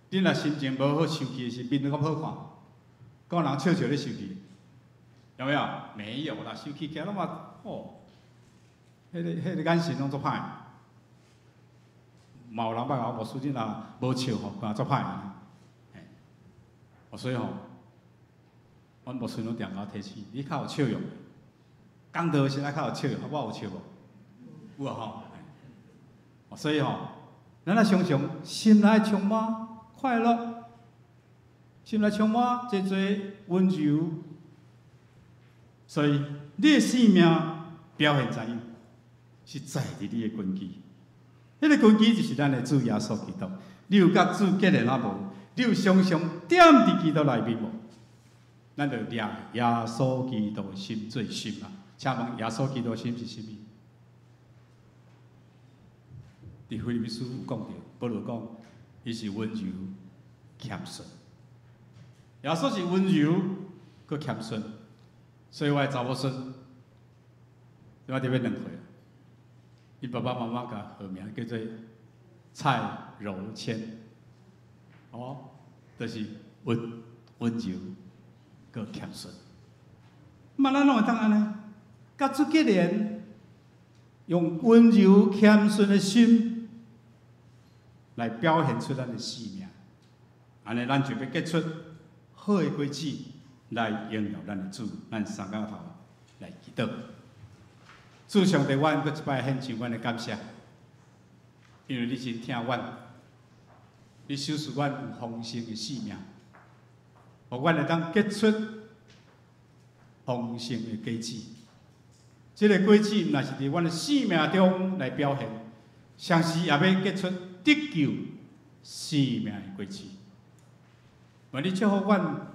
[SPEAKER 3] 你若心情无好、生气时，面都咁好看，讲人笑笑咧生气，有没有？没有啦，生气起来拢嘛哦，迄个眼神拢足歹。嘛有人捌甲我牧师，你若无笑吼，看足歹安尼。所以吼，阮牧师拢定甲我提醒，你较有笑容，讲道时仔较有笑容，我有笑无？有啊吼。所以吼，咱啊常常心内充满快乐，心内充满济温柔，所以你的生命表现怎样，是在伫你的根基。迄个根基就是咱的主耶稣基督。你有甲主结连啊无？你有常常踮伫基督内面无？咱就掠耶稣基督的心做心啊！请问耶稣基督的心是啥物？伫腓立比书有讲到，保罗讲，伊是温柔谦顺。耶稣是温柔佮谦顺，所以我的查某孙，我特别2岁。伊爸爸妈妈甲号名叫做蔡柔谦，哦，就是温柔佮谦顺。嘛，咱拢会当安尼，甲主结连，用温柔谦顺的心来表现出咱的生命。安尼，咱就要结出好的果子，来荣耀咱的主。咱3个头来祈祷。主上帝，阮搁一摆献上阮的感谢，因为你真疼阮，你守护阮有丰盛的生命，互阮会当结出丰盛的果子。这个果子若是伫阮的生命中来表现，相时也要结出得救生命的果子。愿你祝福阮，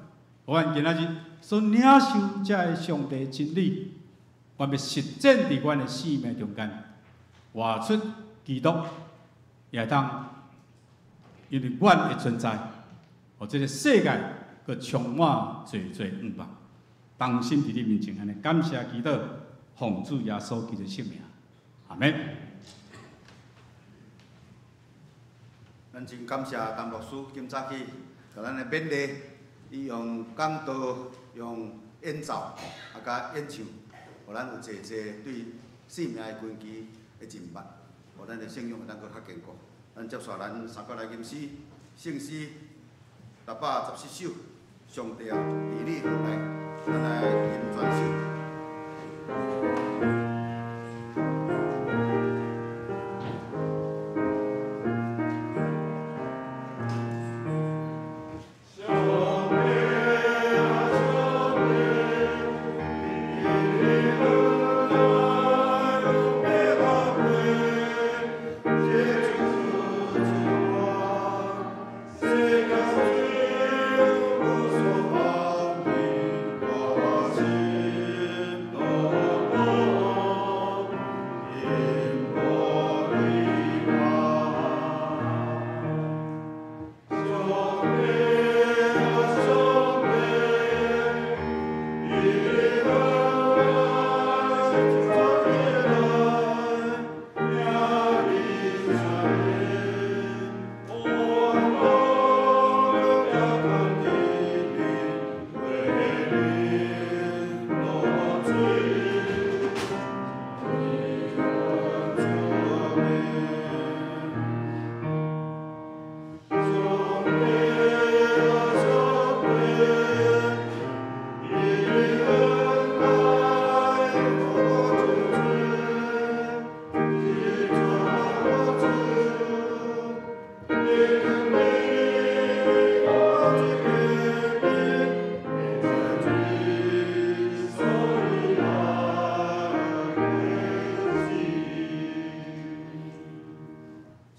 [SPEAKER 3] 互阮今仔日所领受这个上帝真理。我要实践伫阮的生命中间，活出基督，也当因为阮的存在，互这个世界佮充满最恩望。当心伫你面前，安尼感谢基督，奉主耶稣基督圣名，阿门。
[SPEAKER 2] 咱真感谢陈牧师今早起甲咱的勉励，伊用讲道、用演奏，啊甲演唱。互咱有济对生命的根基的认捌，互咱的信仰会当搁较坚固。咱接续咱3个来吟诗，圣诗614首，上帝啊，离你而来，咱来吟全首。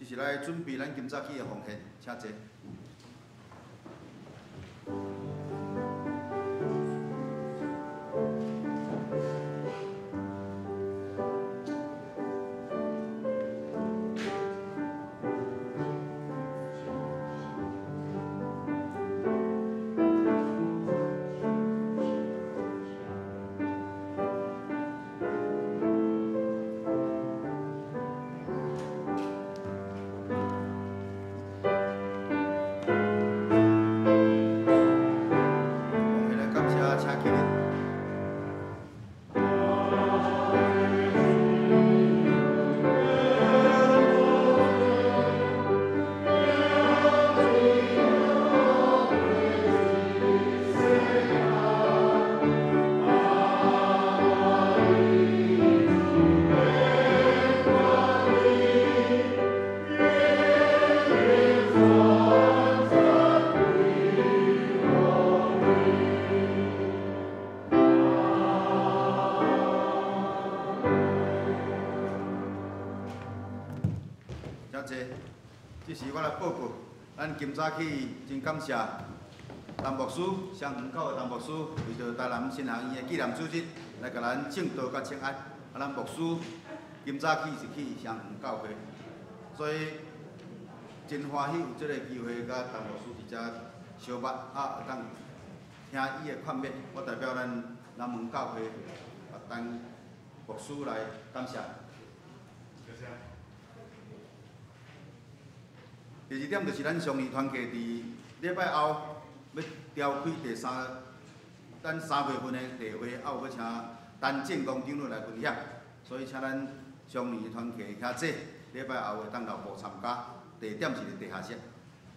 [SPEAKER 2] 就是来准备咱今早起的奉献，请坐。这是我来报告，咱今早起真感谢陈牧师，双园口的陈牧师，为着台南新航医的纪念主日来甲咱敬祷甲请安。咱牧师今早起是去双园教会，所以真欢喜有这个机会甲陈牧师伫遮相捌，会当听伊的劝勉。我代表咱南门教会陈牧师来感谢。第二点就是咱上义团契伫礼拜后要召开咱3月份的例会，还有要请陈建工长老来分享，所以请咱上义团契兄弟礼拜后会当留步参加。第二点是地下室，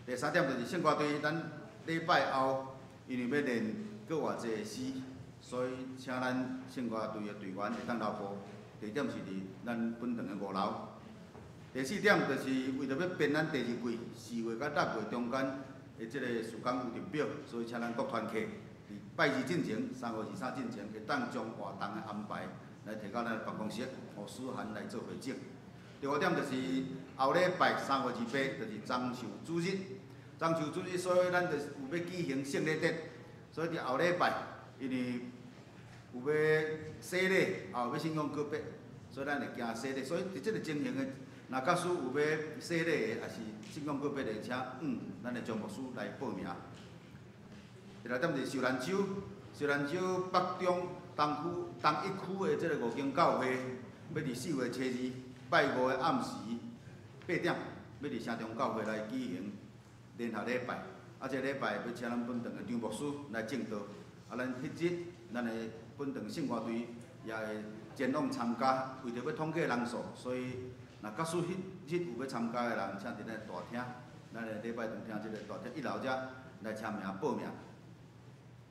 [SPEAKER 2] 第三点就是圣歌队，咱礼拜后因为要练搁偌济个诗，所以请咱圣歌队的队员会当留步。第二点是伫咱本堂的5楼。第四点就是为着要编咱第二季4月到6月中间的即个事工有定表，所以请咱各团契伫拜日进前、3月23进前，会当将活动的安排来提到咱的办公室，互思涵来做会诊。第五点就是后礼拜3月28，就是中秋主日。中秋主日，所以咱就是有要举行圣礼典，所以伫后礼拜，因为有要洗礼，后要信仰告别，所以咱会行洗礼。所以伫即个情形的。若假使有要洗礼的，也是信仰告别的，请咱会将牧师来报名。第六点就是秀兰州北中东一区的即个5间教会，要伫4月初2拜5的暗时8点，要伫城中教会来举行联合礼拜。啊，这礼拜要请咱本堂的张牧师来证道。啊，咱迄日咱的本堂圣歌队也会前往参加，为着要统计人数，所以。若假使迄有要参加的人，请伫咱大厅，咱的礼拜堂厅即个大厅1楼遮来签名报名。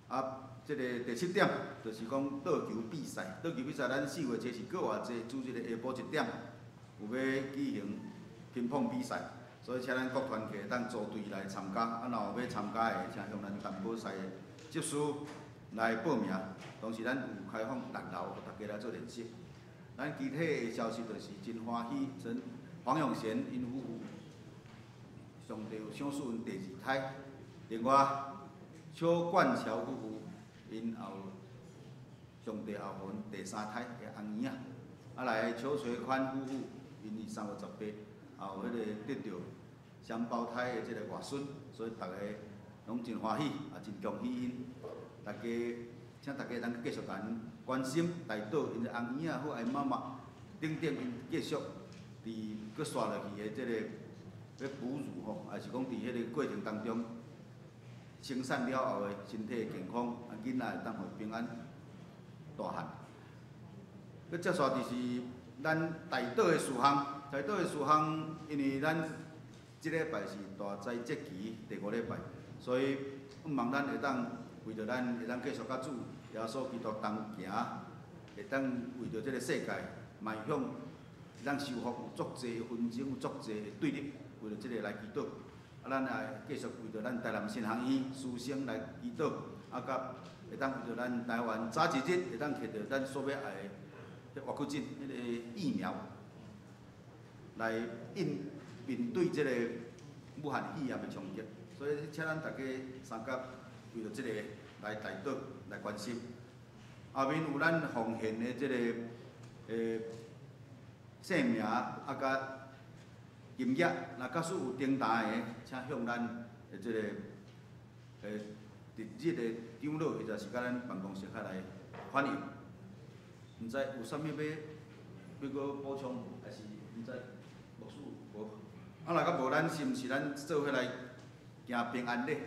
[SPEAKER 2] 啊，即个第7点就是讲倒球比赛，倒球比赛咱4月初是搁偌济，主日的下晡1点有要举行乒乓比赛，所以请咱各团契当组队来参加。啊，若有要参加的，请向咱淡薄赛的执事来报名。同时，咱有开放6楼，互大家来做练习。咱具体的消息就是真欢喜，黄永贤因夫妇上帝有赏赐因第2胎，另外邱冠桥夫妇因后上帝后互因第3胎的翁儿仔，啊来邱垂宽夫妇因伊3月18后迄个得到双胞胎的即个外孙，所以大家拢真欢喜，也真恭喜因，大家。请大家能继续甲因关心、带导因的翁囝或因妈妈，等因继续伫搁刷落去的即个要哺乳吼，也是讲伫迄个过程当中生产了后的身体健康，啊囡仔会当互平安大汉。搁接续就是咱带导的事项，带导的事项，因为咱即礼拜是大斋节期第5礼拜，所以希望咱会当。为着咱会当继续甲主耶稣基督同行，会当为着即个世界迈向，会当修复有足济的纷争、有足济的对立，为着即个来祈祷。啊，咱也继续为着咱台南新航医师生来祈祷，啊，甲会当为着咱台湾早一日会当摕到咱所要爱的活菌迄个疫苗来应面对即个武汉肺炎的冲击，所以请咱大家三甲为着即个来台岛来关心。后面有咱奉献的即个姓名啊，甲金额，若假使有订单的，请向咱的即个日日的长老或者是甲咱办公室来反映。毋知有啥物要搁补充，还是毋知牧师无？啊，若甲无，咱是毋是咱做伙来行平安礼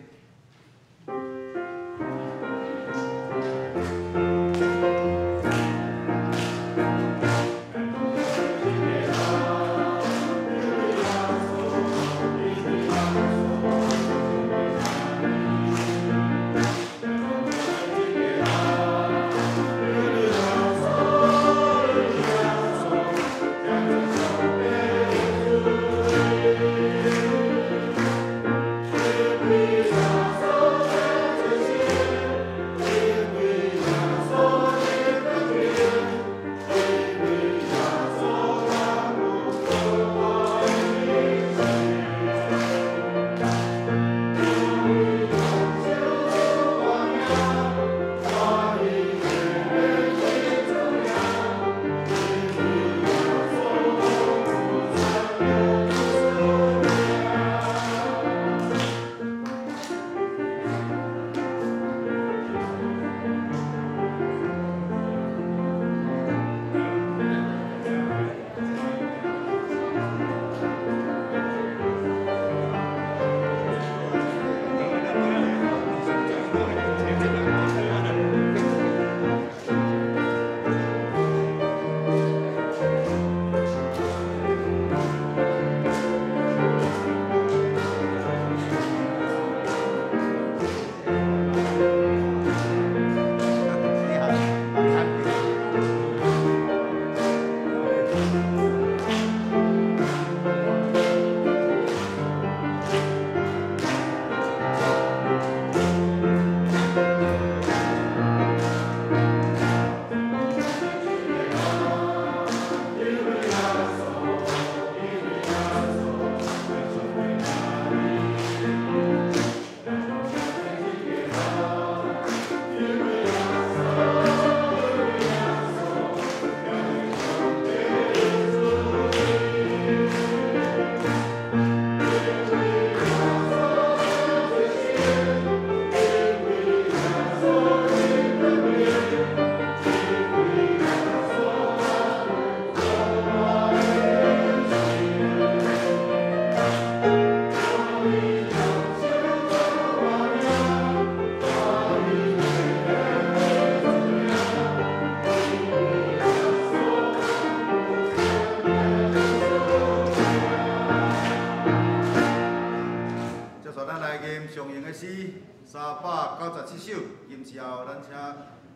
[SPEAKER 2] ？397首，今次后咱请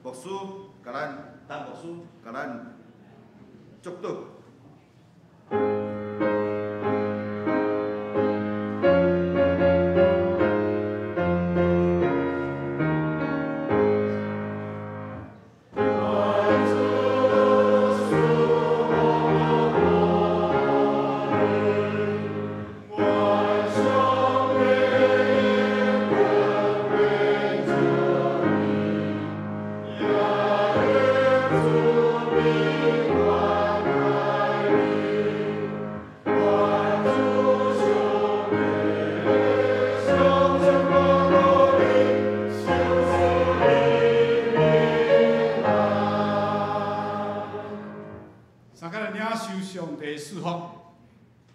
[SPEAKER 2] 牧师甲咱陈牧师甲咱祝祷。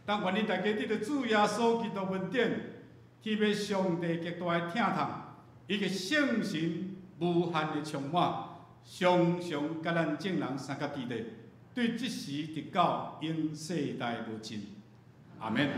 [SPEAKER 2] 但愿你大家得到主耶稣基督恩典，特别上帝极大的疼痛，以及圣神无限的充满，常常甲咱众人三甲地地，对即时直到永世代无尽。阿免。